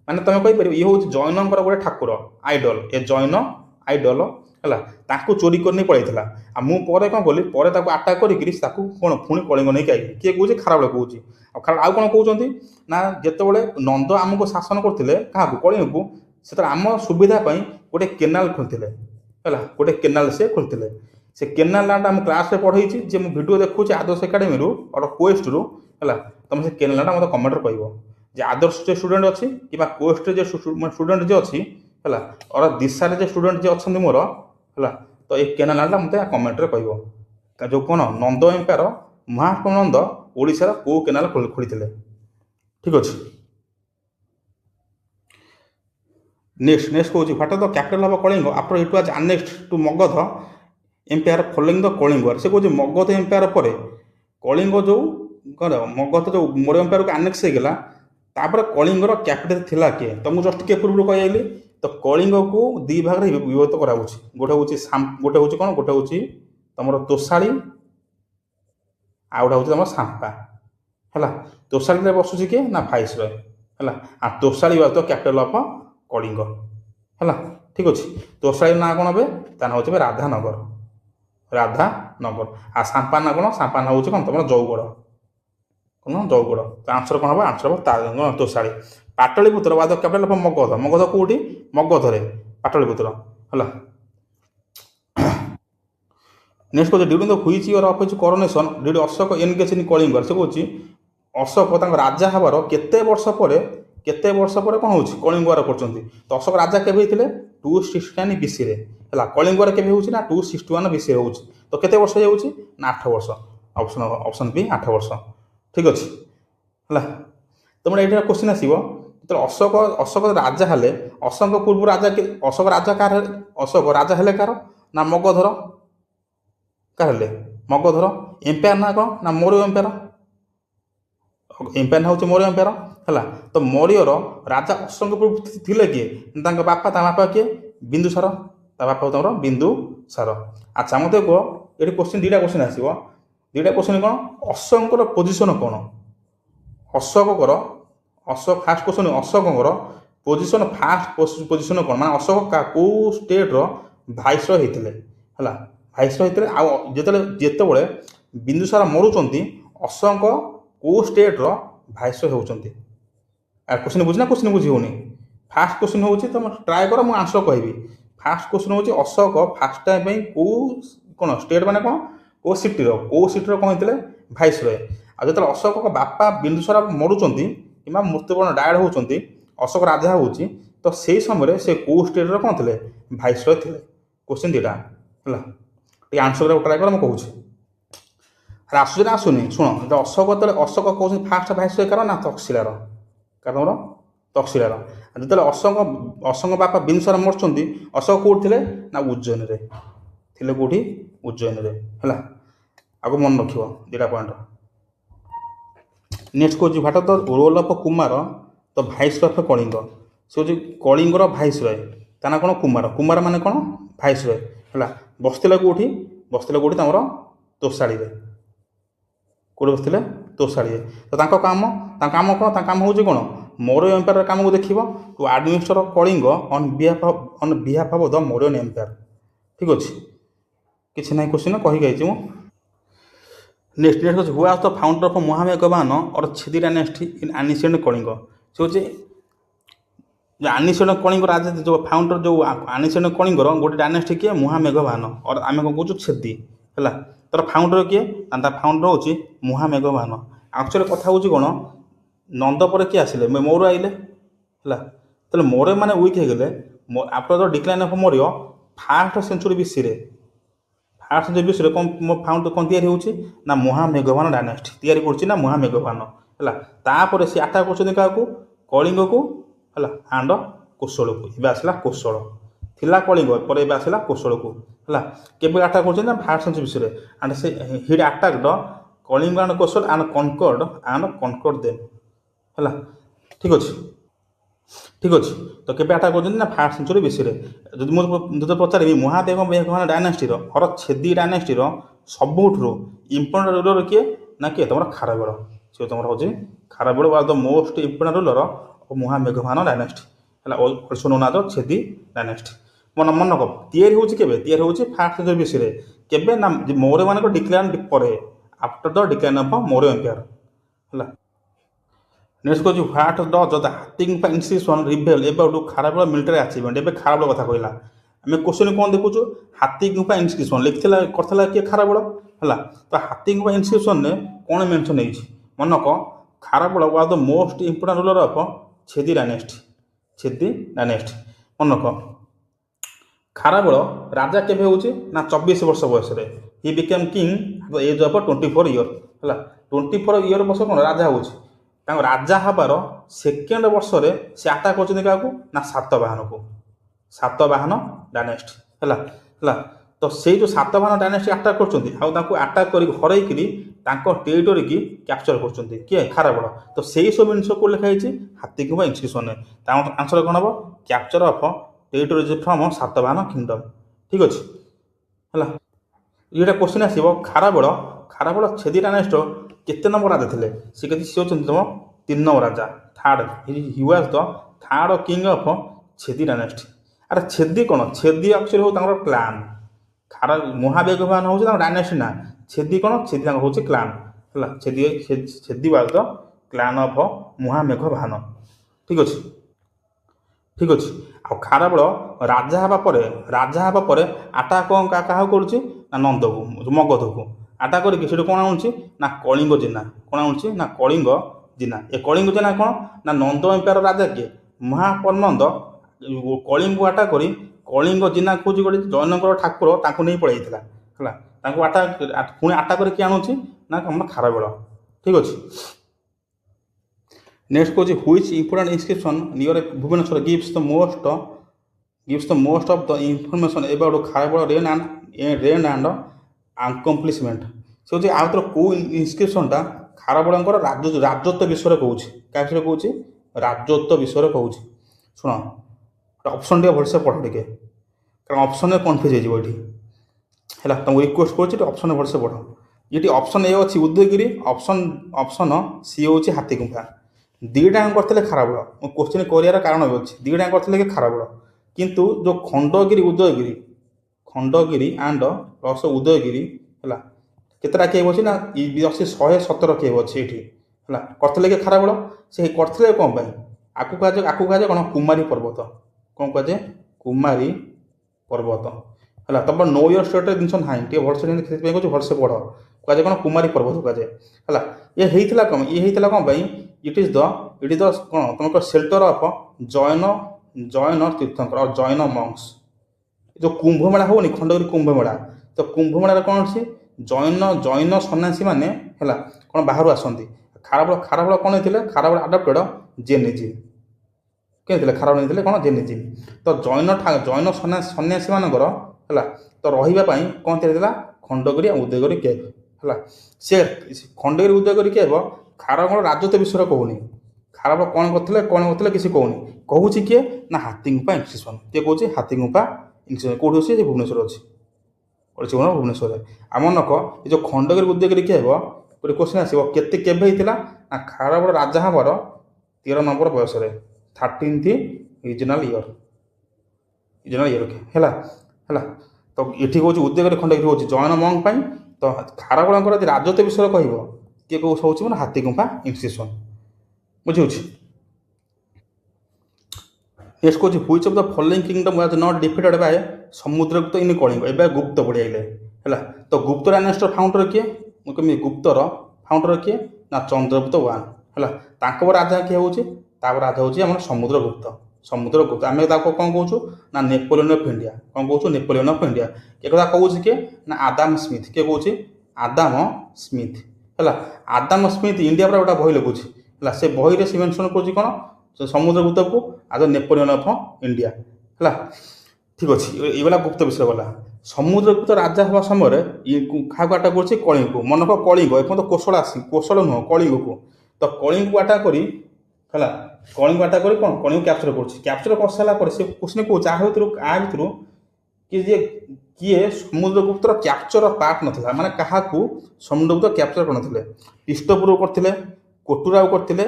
माने तुम कहीपर ये हूँ जैनकर गोटे ठाकुर आइडल ए जैन आइडल है चोरी कर पलैला आ मुझे कौन कली पर आटाक कर कौन पुणी कलिंग नहीं आई किए कहे खारबेल कहे आउ कौन कहते ना जिते नंद आमको शासन करते क्या कलिंग को से आम सुविधापी गोटे केनाल खोलते है गोटे केनाल से खोलते से केनाल नाटा आम क्लास में पढ़े जे मुझे भिडियो देखुचे आदर्श एकाडेमी और कोएस्ट रु है तुम से केनाल नाटा मतलब कमेंट कह जे आदर्श जो स्टूडेंट अच्छी कि कोएस्ट जो स्टूडेंट जो अच्छी है और दिशा जो स्टूडेंट जो अच्छा मोर है तो ये केनाल नाटा मतलब कमेंट कह जो कौन नंद एम्पायर महात्मानंद ओडिशार कौ केनाल खोली ठीक अच्छे नेक्स्ट कौन what are the capital of Kalinga after it was annexed to Magadha empire following the Kalinga से कौन मगध एम्पायर पर कलिंग जो कौन मगध जो मौर्य एम्पायर को आनेक्स होगा तापर कलिंगर कैपिटल थिला किए तो मुझे जस्ट के पूर्व कहली तो कलिंग को दी भाग में विभक्त करा गोटे हूँ गोटे हूँ कौन गोटे हूँ तुम तोषाड़ी आ गोटे हूँ तुम सांपा है तोषाड़ी बसुची किए ना भाइस रॉय है आ Tosali was the capital of Kalinga है ठीक अच्छे तोषाड़ी ना कौन हे ता हूँ राधानगर राधानगर आ सांपा ना कौन सांपा ना हूँ कौन तुम जौगड़ कौन जौगड़ तो आंसर कौन हम आंसर हम Tosali Pataliputra was capital of Magadha Magadha कौटी मगधरे पाटलिपुत्र है नेक्स्ट कौन during the which year of his coronation did Ashoka engage in Kalinga से कौन अशोक राजा हबार केते वर्ष पर कौन हो कलिंग वार कर तो अशोक राजा केवे होते 269 बीसी है कलिंग वार केवे होना 261 बीसी हो तो केते वर्ष ना 8 वर्ष ऑप्शन बी 8 वर्ष ठीक अच्छे है तुम ये क्वेश्चन आसो तो अशोक राजा हेले अशोक पूर्व राजा अशोक राजा कार अशोक राजा हेले कार ना मगधर कार मगधर एम्पायर ना कौन ना मौर्य एम्पायर एम्पायर ना हूँ मौर्य एम्पायर है तो मौर्यर राजा अशोक पूर्व थे किए बापा किए बिंदुसार बापा तुम बिंदुसार अच्छा मत कह ये क्वेश्चन दुटा क्वेश्चन आसो दुटा क्वेश्चन कौन अशोकर पोजिशन कौन अशोकर अशोक फास्ट क्वेश्चन अशोकर पोजिशन फास्ट पोजिशन कौन माने अशोक कौ स्टेट्र भाइसरय होते है भाइसरय होते जिते बिंदुसार मरुंच अशोक कौ स्टेट्र भाइसरय होती क्वेश्चन बुझना क्वेश्चन बुझी होनी फास्ट क्वेश्चन हूँ तुम ट्राए कर मुझे आंसर कहबी फास्ट क्वेश्चन हूँ अशोक फास्ट टाइम कौ कौन स्टेट माने कौन कौ सिटीर कौन होते भाइसरय जो अशोक बापा बिंदुसार मरुंच कि मृत्युवरण डायड होती अशोक राजा हूँ तो से समय से कौ स्टेट्र कौन थे भाइसरय थे क्वेश्चन दुटा है आंसर ट्राए कर मुझे कहूँ आसूस ना आसुनी शुण जो अशोक कौन फास्ट भाइसरय कार ना तहसीलदार कार तुम तहसीलदार जो अशोक बापा बिंदुसार मरुंच अशोक कौट थे ना उज्जैन थे कौटी उज्जैन है आगे मन रख दुटा पॉइंट नेक्स्ट कौन what are the role of Kumara the viceroy of Kalinga से हूँ कलिंगर भाइसरय ता ना कौन कुमार कुमार माने कौन भाइसरय है बसते कौटी तुम तोषाड़ी कौट बसते तोषाड़ी तो काम कौन हूँ कौन मौर्य एम्पायर काम को देखो to administer Kalinga on behalf of the Mauryan empire ठीक अच्छे किसी ना क्वेश्चन कही next who was the founder of महामेघवान or Chedi dynasty in ancient Kalinga से हूँ जो एनिशिएंट कलिंग राजा जो फाउंडर जो एनिशिएंट कलिंगर गोटे डायनेस्टी किए महामेघवान और आम कौन कहूँ छेदी है तार फाउंडर किए फाउंडर हूँ महामेघवान एक्चुअली कथा हूँ कौन नंद पर किए आसिले मौर्य आइले है मौर्य मैंने वीक हो गले after the decline of Maurya first century BC first century BC कौन फाउंड कौन या महामेघवान डायनेस्टी या महामेघवान ହେଲା। ତାପରେ ସେ ଆଟାକ୍ କରୁଛନ୍ତି କାହାକୁ, କଳିଙ୍ଗକୁ ହେଲା ଆଣ୍ଡ କୋଶଳକୁ। ଏବେ ଆସିଲା କୋଶଳ, ଥିଲା କଳିଙ୍ଗ ପରେ ଏବେ ଆସିଲା କୋଶଳକୁ ହେଲା। କେବେ ଆଟାକ୍ କରୁଛନ୍ତି ନା 1st century ବିଷୟରେ। ଆଣ୍ଡ ସେ had attacked Kalinga and Koshala and conquered them ହେଲା। ଠିକ୍ ଅଛି, ଠିକ୍ ଅଛି। ତ କେବେ ଆଟାକ୍ କରୁଛନ୍ତି ନା 1st century ବିଷୟରେ। ଯଦି ମୁଁ ଯଦି ପଚାରିବି ମହାଦେବ ମେଘଭାନ ଡାଇନାଷ୍ଟିର ଛେଦି ଡାଇନାଷ୍ଟିର ସବୁଠାରୁ ଇମ୍ପୋର୍ଟାଣ୍ଟ ରୁଲର କିଏ ନା କିଏ ତମର ଖାରବେଳ। ସେ ତମର ହେଉଛି Kharavela was the most important ruler of ମହାମେଘଭାନ ଡାଇନାଷ୍ଟି ହେଲା, also known as Chedi dynasty. ମନକ ତିଆରି ହେଉଛି କେବେ, ତିଆରି ହେଉଛି 1st century ବିଷୟରେ। କେବେ ନା ମୌର୍ୟ ମାନଙ୍କ ଡିକ୍ଲାଇନ୍ ପରେ, after the decline of Maurya empire ହେଲା। ନେକ୍ସଟ କହୁଛି what does the Hathigumpha inscription reveal about Kharavela military achievement. ଏବେ ଖାରବେଳ କଥା କହିଲା। ଆମେ କୋଶ୍ଚିନ୍ କ'ଣ ଦେଖୁଛୁ, ହାତିଗୁମ୍ଫା ଇନସ୍କ୍ରିପସନ୍ କରିଥିଲା କିଏ, ଖାରବେଳ ହେଲା। ତ ହାତିଗୁମ୍ଫା ଇନସ୍କ୍ରିପସନରେ କ'ଣ ମେନସନ୍ ହେଇଛି, ମନକ Kharavela was the most important ruler of Chedi dynasty. Chedi dynasty ମନକ ଖାରବେଳ ରାଜା କେବେ ହେଉଛି ନା 24 ବର୍ଷ ବୟସରେ। He became king at the age of 24 year ହେଲା। 24 ଇୟର ବର୍ଷ କ'ଣ ରାଜା ହେଉଛି। ତାଙ୍କ ରାଜା ହେବାର 2nd ବର୍ଷରେ ସେ ଆଟାକ୍ କରୁଛନ୍ତି କାହାକୁ ନା ସାତବାହନକୁ, ସାତବାହନ ଡାଇନାଷ୍ଟି ହେଲା। ତ ସେଇ ଯେଉଁ ସାତବାହନ ଡାଇନାଷ୍ଟି ଆଟାକ୍ କରୁଛନ୍ତି, ଆଉ ତାଙ୍କୁ ଆଟାକ୍ କରି ହରେଇକିରି ତାଙ୍କ ଟେରିଟୋରି କି କ୍ୟାପଚର କରୁଛନ୍ତି କିଏ, ଖାରବେଳ। ତ ସେଇ ସବୁ ଜିନିଷକୁ ଲେଖା ହେଇଛି ହାତିଗୁମ୍ଫା ଇନସ୍କ୍ରିପସନରେ। ତା ଆନ୍ସର କ'ଣ ହେବ, capture of territories from Satavahana kingdom. ଠିକ୍ ଅଛି ହେଲା। ଏଇଟା କୋଶ୍ଚିନ୍ ଆସିବ, ଖାରବେଳ ଛେଦି ଡାଇନାଷ୍ଟିର କେତେ ନମ୍ବର ରାଜା ଥିଲେ। ସେ ହେଉଛନ୍ତି ତୁମ 3 ନମ୍ବର ରାଜା, third. He was the third king of Chedi dynasty. ଆରେ ଛେଦି କ'ଣ, ଛେଦି ଆକ୍ଚୁଆଲି ହେଉଛି ତାଙ୍କର କ୍ଲାନ୍। ମହାମେଘଭାନ ହେଉଛି ତାଙ୍କ ଡାଇନାଷ୍ଟି ନା। ଛେଦି କ'ଣ, ଛେଦି ତାଙ୍କର ହେଉଛି କ୍ଲାନ୍ ହେଲା। ଛେଦି ୱାଜ୍ ଦ କ୍ଲାନ୍ ଅଫ୍ ମହାମେଘଭାନ। ଠିକ୍ ଅଛି, ଠିକ୍ ଅଛି। ଆଉ ଖାରବେଳ ରାଜା ହେବା ପରେ ଆଟାକ୍ କାହାକୁ କରୁଛି ନା ନନ୍ଦକୁ, ମଗଧକୁ ଆଟାକ୍ କରିକି ସେଠୁ କ'ଣ ଆଣୁଛି ନା କଳିଙ୍ଗ ଜିନା। କ'ଣ ଆଣୁଛି ନା କଳିଙ୍ଗ ଜିନା। ଏ କଳିଙ୍ଗ ଜିନା କ'ଣ ନା ନନ୍ଦ ଏମ୍ପାୟାର ରାଜା କିଏ, ମହାପର୍ଣ୍ଣନ୍ଦ କଳିଙ୍ଗକୁ ଆଟାକ୍ କରି କଳିଙ୍ଗ ଜିନା ଖୋଜି ଗୋଟେ ଜୈନଙ୍କର ଠାକୁର ତାଙ୍କୁ ନେଇ ପଳାଇଥିଲା ହେଲା। ତାଙ୍କୁ ପୁଣି ଆଟାକ୍ କରି କିଏ ଆଣୁଛି ନା ଆମର ଖାରବେଳ। ଠିକ୍ ଅଛି। ନେକ୍ସଟ କହୁଛି which important inscription near Bhubaneswar gives the most of the information about Kharavela reign and accomplishment. ସେ ହେଉଛି ଆଉ ଥର କେଉଁ ଇନସ୍କ୍ରିପସନ୍ଟା ଖାରବେଳଙ୍କର ରାଜତ୍ୱ ବିଷୟରେ କହୁଛି। କାହା ବିଷୟରେ କହୁଛି, ରାଜତ୍ୱ ବିଷୟରେ କହୁଛି। ଶୁଣ ଅପସନ୍ ଟିକେ ଭଲସେ ପଢ଼ ଟିକେ, କାରଣ ଅପସନ୍ରେ କନଫ୍ୟୁଜ୍ ହେଇଯିବ ଏଠି ହେଲା। ତୁମକୁ ରିକ୍ୱେଷ୍ଟ କରୁଛି ଟିକେ ଅପସନ୍ରେ ଭଲସେ ପଢ଼। ଏଠି ଅପସନ୍ ଏ ଅଛି ଉଦୟଗିରି, ଅପସନ୍ ସି ହେଉଛି ହାତିଗୁମ୍ଫା। ଦୁଇଟା ଯାକ କରିଥିଲେ ଖାରବେଳ। ମୁଁ କୋଶ୍ଚିନ୍ କରିବାର କାରଣ ବି ଅଛି, ଦୁଇଟା ଯାକ କରିଥିଲେ କି ଖାରବେଳ। କିନ୍ତୁ ଯେଉଁ ଖଣ୍ଡଗିରି ଆଣ୍ଡ ପ୍ଲସ୍ ଉଦୟଗିରି ହେଲା, କେତେଟା କେବ୍ ଅଛି ନା ଅଛି 117 କେବ୍ ଅଛି ଏଠି ହେଲା। କରିଥିଲେ କି ଖାରବେଳ। ସେ କରିଥିଲେ କ'ଣ ପାଇଁ, ଆକୁ କୁହାଯାଏ କ'ଣ କୁମାରୀ ପର୍ବତ। କ'ଣ କୁହାଯାଏ, କୁମାରୀ ପର୍ବତ ହେଲା। ତମର ନୋ ୟୋର ଷ୍ଟେଟ୍ରେ ଜିନିଷ ନାହିଁ, ଟିକେ ଭଲସେ ସେଥିପାଇଁ କହୁଛି ଭଲସେ ପଢ଼। କୁହାଯାଏ କ'ଣ କୁମାରୀ ପର୍ବତ କୁହାଯାଏ ହେଲା। ଇଏ ହେଇଥିଲା କ'ଣ ପାଇଁ, ଇଟ୍ ଇଜ୍ ଦ କ'ଣ ତମର ସେଲ୍ଟର ଅଫ୍ ଜୈନ ତୀର୍ଥଙ୍କର ଜୈନ ମଙ୍କ୍ସ। ଯେଉଁ କୁମ୍ଭମେଳା ହେଉନି, ଖଣ୍ଡଗିରି କୁମ୍ଭମେଳା, ତ କୁମ୍ଭମେଳାରେ କ'ଣ ଅଛି, ଜୈନ ସନ୍ନ୍ୟାସୀ ମାନେ ହେଲା କ'ଣ ବାହାରୁ ଆସନ୍ତି। ଖାରବେଳ କ'ଣ ହେଇଥିଲେ, ଖାରବେଳ ଆଡପ୍ଟେଡ଼ ଜେନିଜିମ୍। କେମିତି ଖାରବେଳ ନେଇଥିଲେ କ'ଣ, ଜେନିଜିମ୍। ତ ଜୈନ ସନ୍ନ୍ୟାସୀ ମାନଙ୍କର ହେଲା ତ ରହିବା ପାଇଁ କ'ଣ ତିଆରି ହେଇଥିଲା, ଖଣ୍ଡଗିରି ଆଉ ଉଦୟଗିରି କେଭ୍ ହେଲା। ସେ ଖଣ୍ଡଗିରି ଉଦୟଗିରି କେଭ୍ ଖାରବେଳ ରାଜତ୍ୱ ବିଷୟରେ କହୁନି। ଖାରବେଳ କ'ଣ କରିଥିଲେ କିଛି କହୁନି। କହୁଛି କିଏ ନା ହାତିଗୁମ୍ଫା ଇନସ୍କ୍ରିପସନ୍। କିଏ କହୁଛି, ହାତିଗୁମ୍ଫା ଇନସ୍କ୍ରିପସନ୍। କେଉଁଠି ଅଛି, ସେ ଭୁବନେଶ୍ୱର ଅଛି, ଭୁବନେଶ୍ୱରରେ। ଆମ ନକ ଏ ଯେଉଁ ଖଣ୍ଡଗିରି ଉଦୟଗିରି କେଭ୍ ଗୋଟେ କୋଶ୍ଚିନ୍ ଆସିବ, କେବେ ହେଇଥିଲା ନା ଖାରବେଳ ରାଜା ହେବାର 13 ନମ୍ବର ବୟସରେ, 13th ରିଜନାଲ ଇୟର ହେଲା। ତ ଏଠି କହୁଛି ଉଦୟଗିରି ଖଣ୍ଡଗିରି ହେଉଛି ଜୈନ ମଙ୍କ ପାଇଁ। ତ ଖାରବେଳଙ୍କର ଯଦି ରାଜତ୍ୱ ବିଷୟରେ କହିବ, କିଏ ହେଉଛି ମାନେ ହାତିଗୁମ୍ଫା ଇନସ୍କ୍ରିପସନ୍। ବୁଝିହେଉଛି। ନେକ୍ସଟ କହୁଛି which of the following kingdom was not defeated by Samudragupta in Kalinga. ଏବେ ଗୁପ୍ତ ପଡ଼ିଆଇଲେ ହେଲା। ତ ଗୁପ୍ତ ଡାଇନାଷ୍ଟିର ଫାଉଣ୍ଡର କିଏ, ମୁଁ କେମିତି ଗୁପ୍ତର ଫାଉଣ୍ଡର କିଏ ନା ଚନ୍ଦ୍ରଗୁପ୍ତ 1 ହେଲା। ତାଙ୍କ ରାଜା କିଏ ହେଉଛି, ତାପରେ ରାଜା ହେଉଛି ଆମର ସମୁଦ୍ରଗୁପ୍ତ। ଆମେ ତାକୁ କ'ଣ କହୁଛୁ ନା ନେପୋଲିଅନ୍ ଅଫ୍ ଇଣ୍ଡିଆ। କ'ଣ କହୁଛୁ, ନେପୋଲିଅନ୍ ଅଫ୍ ଇଣ୍ଡିଆ। ଏ କଥା କହୁଛି କିଏ ନା ଆଦାମ ସ୍ମିଥ୍। କିଏ କହୁଛି, ଆଦାମ ସ୍ମିଥ୍ ହେଲା। ଆଦାମ ସ୍ମିଥ ଇଣ୍ଡିଆ ପରେ ଗୋଟେ ବହି ଲେଖୁଛି ହେଲା। ସେ ବହିରେ ସେ ମେନସନ୍ କରୁଛି କ'ଣ, ସମୁଦ୍ରଗୁପ୍ତକୁ ଆଜ ନେପୋଲିଅନ୍ ଅଫ୍ ଇଣ୍ଡିଆ ହେଲା। ଠିକ୍ ଅଛି, ଏଇଭଳିଆ ଗୁପ୍ତ ବିଷୟ ଗଲା। ସମୁଦ୍ରଗୁପ୍ତ ରାଜା ହେବା ସମୟରେ କାହାକୁ ଆଟାକ୍ କରୁଛି, କଳିଙ୍ଗକୁ। ମନେକ କଳିଙ୍ଗ ଏପର୍ଯ୍ୟନ୍ତ କୋଶଳ କୋଶଳ ନୁହଁ, କଳିଙ୍ଗକୁ। ତ କଳିଙ୍ଗକୁ ଆଟାକ୍ କରି ହେଲା, କଳିଙ୍ଗକୁ ଆଟାକ୍ କରି କ'ଣ କଳିଙ୍ଗକୁ କ୍ୟାପଚର କରୁଛି। କ୍ୟାପଚର କରିସାରିଲା ପରେ ସେ କୋଶ୍ଚିନ୍ କହୁଛି ଆ ଭିତରୁ କିଏ ସମୁଦ୍ରଗୁପ୍ତର କ୍ୟାପଚର ପାର୍ଟ ନଥିଲା, ମାନେ କାହାକୁ ସମୁଦ୍ରଗୁପ୍ତ କ୍ୟାପଚର କରିନଥିଲେ। ଇଷ୍ଟପୁରକୁ କରିଥିଲେ, କୋଟୁରାକୁ କରିଥିଲେ,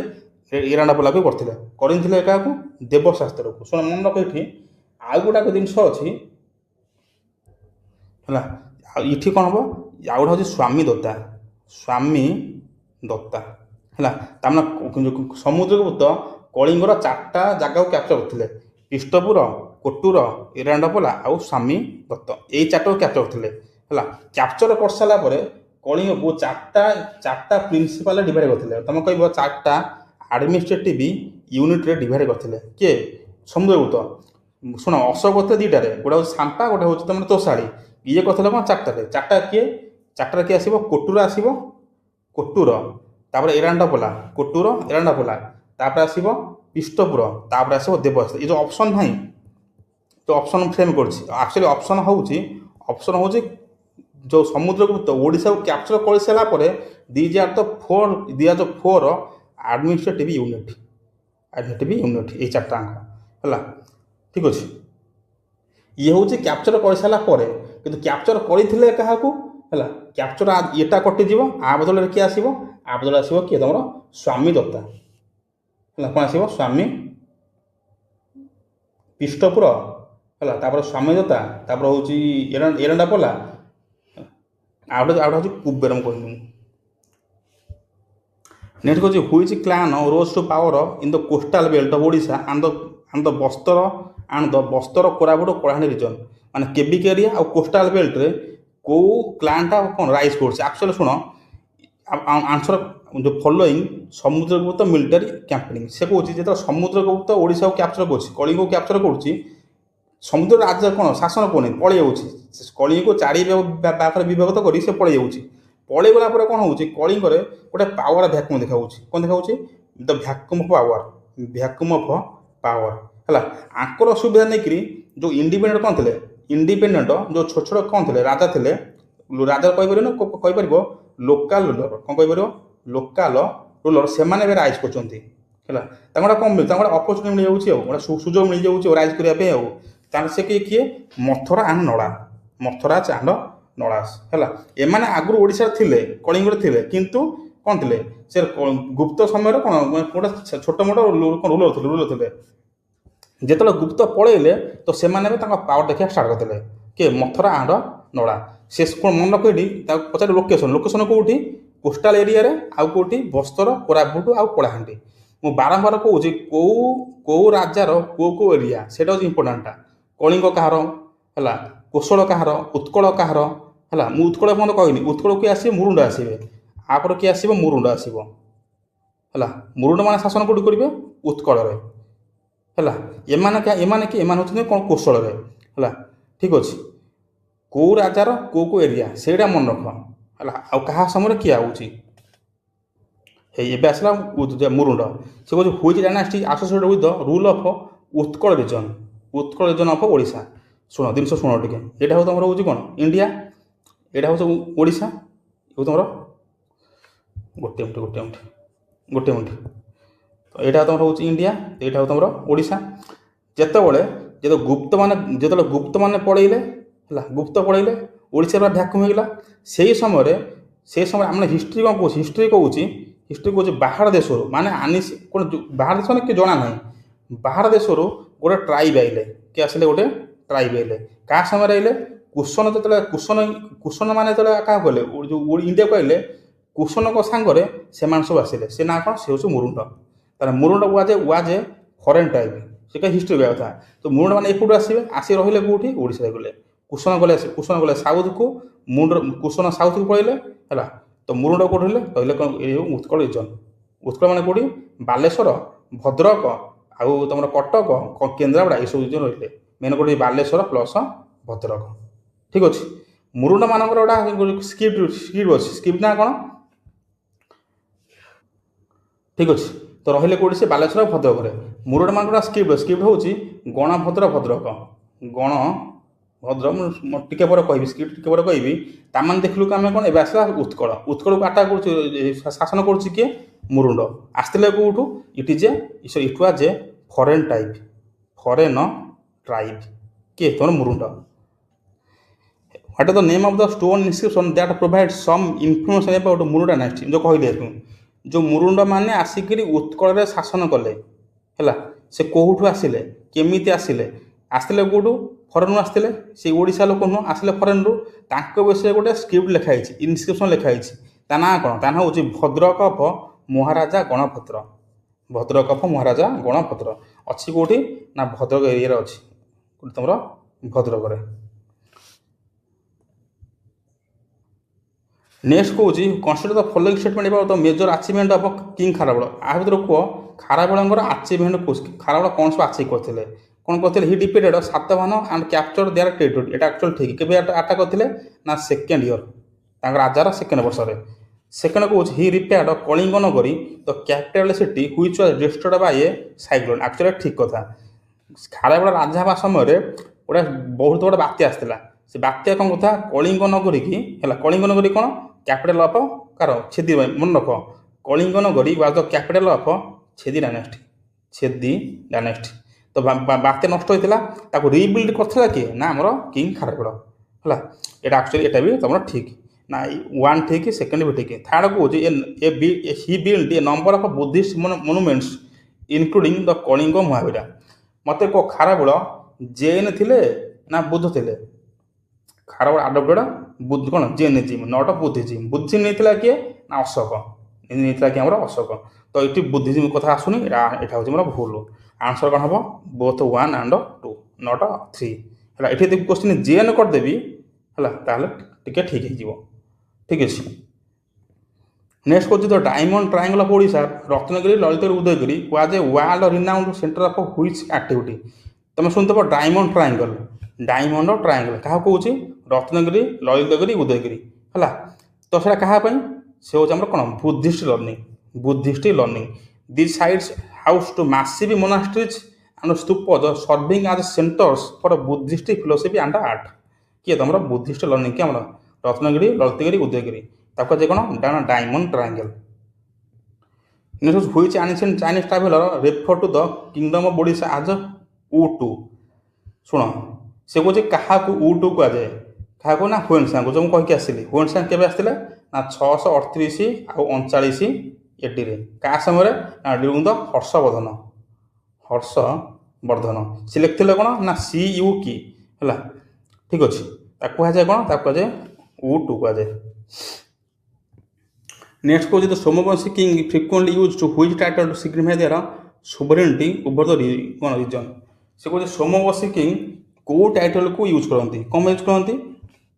ଇରାଣ୍ଡାପୋଲାକୁ କରିଥିଲେ। କରିଥିଲେ କାହାକୁ, ଦେବଶାସ୍ତ୍ରକୁ। ଶୁଣ ମନେ ରଖ, ଏଠି ଆଉ ଗୋଟାକ ଜିନିଷ ଅଛି ହେଲା। ଆଉ ଏଠି କ'ଣ ହେବ, ଆଉ ଗୋଟେ ହେଉଛି ସ୍ୱାମୀ ଦତ୍ତା। ସ୍ୱାମୀ ଦତ୍ତା ହେଲା। ତାମାନେ ସମୁଦ୍ରଗୁପ୍ତ କଳିଙ୍ଗର 4ଟା ଜାଗାକୁ କ୍ୟାପଚର କରିଥିଲେ, ଇଷ୍ଟପୁର, କୋଟୁର, ଇରାଣ୍ଡାପୋଲା ଆଉ ସ୍ୱାମୀ ଦତ୍ତ। ଏଇ 4ଟାକୁ କ୍ୟାପଚର କରିଥିଲେ ହେଲା। କ୍ୟାପଚର କରିସାରିଲା ପରେ କଳିଙ୍ଗକୁ 4ଟା ପ୍ରିନ୍ସିପାଲରେ ଡିଭାଇଡ଼ କରିଥିଲେ। ତୁମେ କହିବ 4ଟା ଆଡ଼ମିନିଷ୍ଟ୍ରେଟିଭ ୟୁନିଟ୍ରେ ଡିଭାଇଡ଼ କରିଥିଲେ। କିଏ, ସମୁଦ୍ରଗୁପ୍ତ। ଶୁଣ, ଅଶୋକ କରିଥିଲେ 2ଟାରେ, ଗୋଟେ ହେଉଛି ସାମ୍ପା, ଗୋଟେ ହେଉଛି ତୁମର ତୋଷାଳୀ। ଇଏ କରିଥିଲେ କ'ଣ 4ଟାରେ। 4ଟାରେ କିଏ ଆସିବ, କୋଟୁର ଆସିବ, କୋଟୁର, ତାପରେ ଇରାଣ୍ଡାପୋଲା, କୋଟୁର, ଇରାଣ୍ଡାପୋଲା, ତାପରେ ଆସିବ ଇଷ୍ଟପୁର, ତାପରେ ଆସିବ ଦେବଶାସ୍ତ୍ର। ଏ ଯେଉଁ ଅପସନ୍ ନାହିଁ, ଯେଉଁ ଅପସନ୍ ଫ୍ରେମ୍ କରୁଛି, ଆକ୍ଚୁଆଲି ଅପସନ୍ ହେଉଛି ଯେଉଁ ସମୁଦ୍ରଗୁପ୍ତ ଓଡ଼ିଶାକୁ କ୍ୟାପଚର କରିସାରିଲା ପରେ these are the 4 administrative unit. ଏଇ 4ଟାଙ୍କ ହେଲା। ଠିକ୍ ଅଛି, ଇଏ ହେଉଛି କ୍ୟାପଚର କରିସାରିଲା ପରେ। କିନ୍ତୁ କ୍ୟାପଚର କରିଥିଲେ କାହାକୁ ହେଲା, କ୍ୟାପଚର ଏଟା କଟିଯିବ, ଆ ବଦଳରେ କିଏ ଆସିବ, ଆ ବଦଳରେ ଆସିବ କିଏ, ତୁମର ସ୍ୱାମୀ ଦତ୍ତା ହେଲା। କ'ଣ ଆସିବ, ସ୍ୱାମୀ, ଇଷ୍ଟପୁର ହେଲା, ତାପରେ ସ୍ୱାମୀ ଦତ୍ତା, ତାପରେ ହେଉଛି ଇରାଣ୍ଡାପୋଲା, ଆଉ ଗୋଟେ ହେଉଛି କୁବେର। ମୁଁ କହିଲି ନେକ୍ସଟ ହେଉଛି which clan rose to power in the coastal belt of Odisha and the Bastar Koraput Kalahandi region. ମାନେ କେବିକ ଏରିଆ ଆଉ କୋଷ୍ଟାଲ ବେଲ୍ଟରେ କେଉଁ କ୍ଲାନ୍ଟା କ'ଣ ରାଇଜ୍ କରୁଛି। ଆକ୍ଚୁଆଲି ଶୁଣ, ଆନ୍ସର ଯେଉଁ ଫଲୋଇଂ ସମୁଦ୍ରଗୁପ୍ତ ମିଲିଟାରୀ କ୍ୟାମ୍ପେନିଂ। ସେ କହୁଛି ଯେତେବେଳେ ସମୁଦ୍ରଗୁପ୍ତ ଓଡ଼ିଶାକୁ କ୍ୟାପଚର କରୁଛି, କଳିଙ୍ଗକୁ କ୍ୟାପଚର କରୁଛି, ସମୁଦ୍ର ରାଜ୍ୟ କ'ଣ ଶାସନ କରୁନି, ପଳେଇ ଯାଉଛି। କଳିଙ୍ଗକୁ 4 ଭାଗରେ ବିଭକ୍ତ କରି ସେ ପଳେଇ ଯାଉଛି। ପଳେଇ ଗଲା ପରେ କ'ଣ ହେଉଛି, କଳିଙ୍ଗରେ ଗୋଟେ ପାୱାର ଭ୍ୟାକୁମ୍ ଦେଖାଉଛି। କ'ଣ ଦେଖାଉଛି, ଦ ଭ୍ୟାକୁମ୍ ଅଫ୍ ପାୱାର ହେଲା। ଆଙ୍କର ସୁବିଧା ନେଇକରି ଯେଉଁ ଇଣ୍ଡିପେଣ୍ଡେଣ୍ଟ କ'ଣ ଥିଲେ, ଯେଉଁ ଛୋଟ ଛୋଟ କ'ଣ ଥିଲେ, ରାଜା ଥିଲେ। ରାଜା କହିପାରିବ ଲୋକାଲ ରୁଲର। କ'ଣ କହିପାରିବ, ଲୋକାଲ ରୁଲର। ସେମାନେ ଏବେ ରାଇଜ୍ କରୁଛନ୍ତି ହେଲା। ତାଙ୍କୁ ଗୋଟେ କ'ଣ ମିଳୁଛି, ତାଙ୍କୁ ଗୋଟେ ଅପରଚୁନିଟି ମିଳିଯାଉଛି, ଆଉ ଗୋଟେ ସୁଯୋଗ ମିଳିଯାଉଛି ଆଉ ରାଇଜ୍ କରିବା ପାଇଁ। ଆଉ ତାହେଲେ ସେ କିଏ, ମଥୁରା ଆଣ୍ଡ ନଳାସ ହେଲା। ଏମାନେ ଆଗରୁ ଓଡ଼ିଶାରେ ଥିଲେ, କଳିଙ୍ଗରେ ଥିଲେ, କିନ୍ତୁ କ'ଣ ଥିଲେ, ସେ ଗୁପ୍ତ ସମୟରେ କ'ଣ ଗୋଟେ ଛୋଟ ମୋଟ ରୁଲର ଥିଲେ। ଯେତେବେଳେ ଗୁପ୍ତ ପଳେଇଲେ ତ ସେମାନେ ବି ତାଙ୍କ ପାୱାର ଦେଖିବା ଷ୍ଟାର୍ଟ କରିଥିଲେ। କିଏ, ମଥୁରା ଆଣ୍ଡ ନଳା। ସେ କ'ଣ ମନେ ରଖ, ଏଠି ତାକୁ ପଚାରି ଲୋକେସନ୍ କେଉଁଠି, କୋଷ୍ଟାଲ ଏରିଆରେ, ଆଉ କେଉଁଠି ବସ୍ତର, କୋରାପୁଟ ଆଉ କଳାହାଣ୍ଡି। ମୁଁ ବାରମ୍ବାର କହୁଛି କେଉଁ ରାଜାର କେଉଁ ଏରିଆ, ସେଇଟା ହେଉଛି ଇମ୍ପୋର୍ଟାଣ୍ଟଟା। କଳିଙ୍ଗ କାହାର ହେଲା, କୋଶଳ କାହାର, ଉତ୍କଳ କାହାର ହେଲା। ମୁଁ ଉତ୍କଳ ପର୍ଯ୍ୟନ୍ତ କହିନି। ଉତ୍କଳ କିଏ ଆସିବେ, ମୁରୁଣ୍ଡ ଆସିବେ। ଆପରେ କିଏ ଆସିବ, ମୁରୁଣ୍ଡ ଆସିବ ହେଲା। ମୁରୁଣ୍ଡ ମାନେ ଶାସନ କେଉଁଠି କରିବେ, ଉତ୍କଳରେ ହେଲା। ଏମାନେ ହେଉଛନ୍ତି କ'ଣ, କୋଶଳରେ ହେଲା। ଠିକ୍ ଅଛି, କେଉଁ ରାଜାର କେଉଁ ଏରିଆ ସେଇଟା ମନେ ରଖ ହେଲା। ଆଉ କାହା ସମୟରେ କିଏ ଆଉଛି, ଏବେ ଆସିଲା ମୁରୁଣ୍ଡ। ସେ କହୁଛି which dynasty associated with the rule of Utkal region of Odisha. ଶୁଣ ଜିନିଷ ଶୁଣ ଟିକେ, ଏଇଟା ହେଉଛି ତୁମର ହେଉଛି କ'ଣ, ଇଣ୍ଡିଆ। ଏଇଟା ହେଉଛି ଓଡ଼ିଶା। ହେଉଛି ତୁମର ଗୋଟେ ମିନିଟ୍। ତ ଏଇଟା ତୁମର ହେଉଛି ଇଣ୍ଡିଆ, ଏଇଟା ହେଉଛି ତୁମର ଓଡ଼ିଶା। ଯେତେବେଳେ ଗୁପ୍ତମାନେ ପଳେଇଲେ ହେଲା, ଓଡ଼ିଶାର ଭ୍ୟାକୁମ୍ ହେଇଗଲା। ସେଇ ସମୟରେ ଆମେ ହିଷ୍ଟ୍ରି କ'ଣ କହୁଛି, ହିଷ୍ଟ୍ରି କହୁଛି ବାହାର ଦେଶରୁ, ମାନେ କ'ଣ ବାହାର ଦେଶ ମାନେ କିଏ ଜଣା ନାହିଁ, ବାହାର ଦେଶରୁ ଗୋଟେ ଟ୍ରାଇବ୍ ଆଇଲେ। କିଏ ଆସିଲେ, ଗୋଟେ ଟ୍ରାଇବ୍ ଆଇଲେ। କାହା ସମୟରେ ଆଇଲେ, କୁଷନ ମାନେ ଯେତେବେଳେ କାହାକୁ କହିଲେ, ଯେଉଁ ଇଣ୍ଡିଆକୁ ଆଇଲେ, କୁଷନଙ୍କ ସାଙ୍ଗରେ ସେମାନେ ସବୁ ଆସିଲେ। ସେ ନାଁ କ'ଣ, ସେ ହେଉଛି ମୁରୁଣ୍ଡ। ତାହେଲେ ମୁରୁଣ୍ଡ ୱାଜ୍ ଏ ଫରେନ୍ ଟ୍ରାଇବ୍। ସେ ହିଷ୍ଟ୍ରି କହିବା କଥା। ତ ମୁରୁଣ୍ଡ ମାନେ ଏପଟୁ ଆସିବେ, ଆସି ରହିଲେ କେଉଁଠି, ଓଡ଼ିଶାରେ ଗଲେ। କୁଷନ ଗଲେ ସାଉଥକୁ, କୁଷନ ସାଉଥକୁ ପଳେଇଲେ ହେଲା। ତ ମୁରୁଣ୍ଡ କେଉଁଠି ରହିଲେ କ'ଣ, ଏଇ ଯେଉଁ ଉତ୍କଳ ରିଜନ୍। ଉତ୍କଳ ମାନେ କେଉଁଠି, ବାଲେଶ୍ୱର, ଭଦ୍ରକ ଆଉ ତୁମର କଟକ, କେନ୍ଦ୍ରାପଡ଼ା, ଏସବୁ ରିଜନ୍ ରହିଲେ। ମେନ୍ କେଉଁଠି, ବାଲେଶ୍ୱର ପ୍ଲସ୍ ଭଦ୍ରକ। ଠିକ୍ ଅଛି। ମୁରୁଣ୍ଡ ମାନଙ୍କର ଗୋଟେ ସ୍କ୍ରିପ୍ଟ ଅଛି। ସ୍କ୍ରିପ୍ଟ ନାଁ କ'ଣ, ঠিক ଅଛି। ତ ରହିଲେ କେଉଁଠି ସେ ବାଲେଶ୍ୱର ଆଉ ଭଦ୍ରକରେ। ମୁରୁଡ଼ମାନଙ୍କର ସ୍କ୍ରିପ୍ଟ ହେଉଛି ଗଣଭଦ୍ର ଭଦ୍ରକ। ଗଣ ଭଦ୍ର ମୁଁ ଟିକେ ପରେ କହିବି, ସ୍କ୍ରିପ୍ଟ ଟିକେ ପରେ କହିବି। ତାମାନେ ଦେଖିଲୁ କି ଆମେ କ'ଣ ଏବେ ଆସିଲା ଉତ୍କଳ। ଉତ୍କଳକୁ ଆଟାକ୍ କରୁଛି, ଶାସନ କରୁଛି କିଏ? ମୁରୁଣ୍ଡ। ଆସିଥିଲେ କେଉଁଠୁ? It was A foreign tribe. କିଏ? ତମର ମୁରୁଣ୍ଡ। What is the name of the stone inscription that provides some information about Murunda dynasty? जो कहले जो मुरुंड माने आसिकरी उत्कल रे शासन कले हैला, से कोठु आसिले, केमिति आसिले? आसिले कोठु? फॉरेन आसिले। से ओडिसा लोक न आसिले फॉरेन रु। तांको विषय गोटे स्क्रिप्ट लिखा हिची, इनस्क्रिप्शन लिखा हिची। ता ना कोन? ता ना होची भद्रक ऑफ महाराजा गणपत्र। भद्रक ऑफ महाराजा गणपत्र अछि कोठी ना भद्रक एरिया रे अछि। कोठी तमरो भद्रक रे। नेक्स्ट कौच consider the following statement about the major achievement of king Kharavela. आ भर कह खारबेलर अचीवमेंट खारबेल कौन सब अचीव करते कौन करते he defeated Satavahana and capture their territory. एटा एक्चुअल ठीक केबे अटैक करते ना सेकेंड ईयर राजार सेकेंड वर्ष रे। सेकेंड कौच ही रिपेयर्ड कलिंग नगरी the capital city which was destroyed by A cyclone. Actually ठीक कथा खारबेल राजा हवा समय गोटे बहुत बड़ा बात्या आसला। से बात्या कौन कथा कलिंग नगरी की है। कलिंग नगरी कौन? Capital of car Chhedi. मन रख कलिंग नगरी was the capital of Chhedi dynasty. तो बात्या नष्ट होता रिबिल्ड करता किए ना आमर किंग खारबेल है। यहाँ एक्चुअली यहाँ भी तुम ठीक ना वन ठीक सेकेंड भी ठीक। थर्ड कौच he build a number of Buddhist monuments including the Kalinga Mahavira. मत कह खारबेल जैन थिले ना बुद्ध थिले? खारबेल आडप्टेड बुद्ध कौन? Jainism not Buddhism. बुद्धिज्म नहीं किए ना अशोक नहीं कि अशोक। तो ये बुद्धिज्म कथा आसुनी, यहाँ हूँ मोर भूल। आंसर कौन हम? बोथ 1 and 2 नॉट 3 है। ये क्वेश्चन जैन करदेवी है टे ठीक हो। ठीक अच्छे। नेक्स्ट कौन the diamond triangle of Odisha Ratnagiri Lalitgiri Udayagiri was a world renowned centre of which activity? तुम शुणुव डायमंड ट्रायंगल। डायमंड ट्रायंगल क्या कौच? रत्नगिरी ललितगिरी उदयगिरी है। तो सर क्या से हूँ आम कौन? Buddhist learning this sites house to massive monasteries and stupas serving as centres for Buddhist philosophy and art. किए तुम बुद्धिस्ट लर्निंग किए रत्नगिरी ललितगिरी उदयगिरी ताको जे कौन? Diamond triangle. Next which ancient Chinese traveller refer to the kingdom of Odisha as ऊ2? शुण से कौन क्या ऊ2 कहुए? क्या ना हुएनसांग जो मुझे कहीकि आसली। हुएनसांग केवे आसते ना 638 आउ 39 एडी रे। क्या समय ना ड्यूरिंग द हर्षवर्धन सी लिखते कौन ना CU की है। ठीक अच्छे कहुए कौन? कहुए ऊ2 कहुए। नेक्स्ट कौन the Somavanshi king frequently use to which title to signify their sovereignty over the कौन रीजन? से कौन सोमवंशी किंग को टाइटल को यूज करती कौन यूज करती?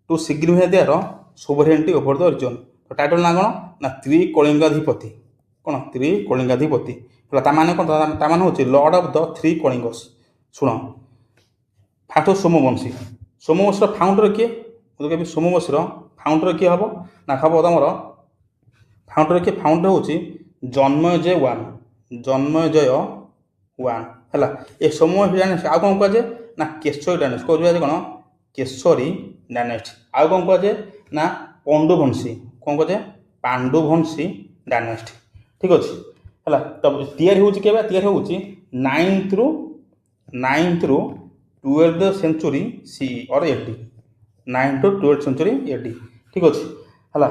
To signify their sovereignty over the region. तो टाइटल ना कौन ना त्रिकलिंगाधिपति। कौन? त्रिकलिंगाधिपति है। ताने कौन? ताने हूँ लॉर्ड ऑफ द 3 कलिंगस। शुण फास्ट सोमवंशी। सोमवंशी फाउंडर किए? मुझे सोमवंशी फाउंडर किए हम ना हम तुम फाउंडर किए? फाउंडर हूँ जन्मजय 1 है। ये सोमवंशी डायनेस्टी आउ कौन कहुए ना केशरी डायनेस्टी। कहुए कौन? केशरी डायनेस्टी। आउ कौन कहुए ना पांडुवंशी। कौन कहुए? पांडुवंशी डायनेस्टी। ठीक अच्छे है। तब तैयारी हूँ के? तैयारी हूँ 9th ରୁ 12th सेंचुरी CE और AD। 9th to 12th century AD। ठीक अच्छे है।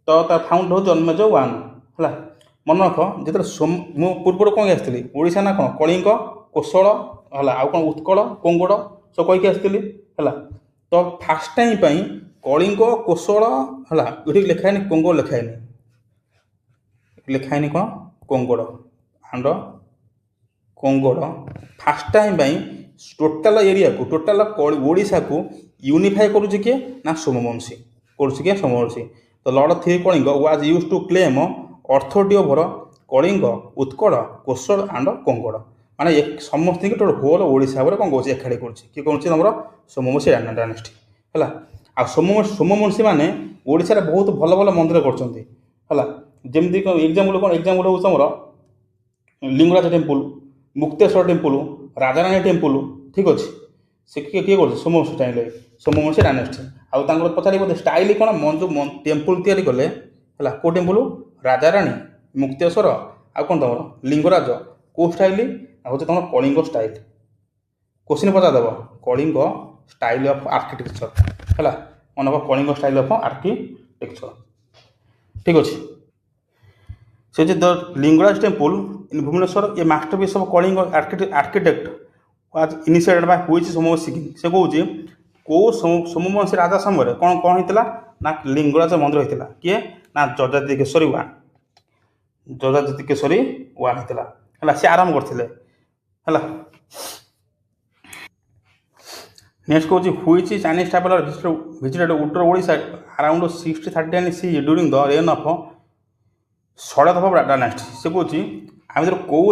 तो तार फाउंडर हो जन्मजय 1 है। मन रख जो मु पूर्व कौन आसती ओडिशा ना कौन? कलिंग कोशल है आउ कौन उत्कल कोंगड़ सब कहीकि आसती है। तो फास्ट टाइम कलिंग कोशल है ये लिखाएनि कोंगड़ लिखाएनि कौन? Kongoda and Kongoda first time total area को टोटाल ओडिशा को यूनिफाई करुच्ची किए ना सोमवंशी किए सोमवंशी। तो lord of 3 Kalinga was use to claim authority over Kalinga Utkal Koshal and Kongoda माने समस्त होल ओडिशा कौन कौन एकाठी कर कौन तुम सोमवंशी डायनेस्टी है। आ सोमवंशी मैंने ओडिशा बहुत भल भल मंदिर कर जमी एग्जाम्पल कौन? एग्जाम्पल हूँ तुम লিঙ্গরাজ টেম্পল, মুକ୍ତେশ্বর টেম্পল, রাଜାରାଣୀ টেম্পଲ, ଠିକ୍ ଅଛି। ସେ କିଏ କରୁଛି? Somavamshi style, Somavamshi dynasty. ଆଉ ତାଙ୍କର ପଚାରିବ ଷ୍ଟାଇଲ କ'ଣ, ଯେଉଁ ଟେମ୍ପଲ ତିଆରି କଲେ ହେଲା, କେଉଁ ଟେମ୍ପଲ? ରାଜାରାଣୀ, ମୁକ୍ତେଶ୍ୱର, ଆଉ କ'ଣ ତମର ଲିଙ୍ଗରାଜ, କେଉଁ ଷ୍ଟାଇଲ? ହେଉଛି ତମର କଳିଙ୍ଗ ଷ୍ଟାଇଲ। କୋଶ୍ଚିନ୍ ପଚାରିଦେବ କଳିଙ୍ଗ ଷ୍ଟାଇଲ ଅଫ୍ ଆର୍କିଟେକ୍ଚର ହେଲା, ମନେ ରଖ କଳିଙ୍ଗ ଷ୍ଟାଇଲ ଅଫ୍ ଆର୍କିଟେକ୍ଚର, ଠିକ୍ ଅଛି। ସେ ଯେ the Lingaraj temple in Bhubaneswar a masterpiece of Kalinga architect was initiated by which Somavamshi king. ସେ କହୁଛି କେଉଁ ସୋମବଂଶୀ ରାଜା ସମୟରେ କ'ଣ କ'ଣ ହେଇଥିଲା ନା ଲିଙ୍ଗରାଜ ମନ୍ଦିର ହେଇଥିଲା। କିଏ? ନା ଯଯାତି କେଶରୀ ୱାନ୍, ଯଯାତି କେଶରୀ ୱାନ୍ ହେଇଥିଲା ହେଲା, ସେ ଆରମ୍ଭ କରିଥିଲେ ହେଲା। ନେକ୍ସଟ କହୁଛି ହୁଇଚ୍ ଚାଇନିଜ୍ ଟ୍ରାଭେଲର ଭିଜିଟେଡ୍ ଉତ୍ତର Odisha around 639 CE during the rain of ଷୋଡ଼ଶ ଡାଇନାଷ୍ଟି। ସେ କହୁଛି ଆମେ କେଉଁ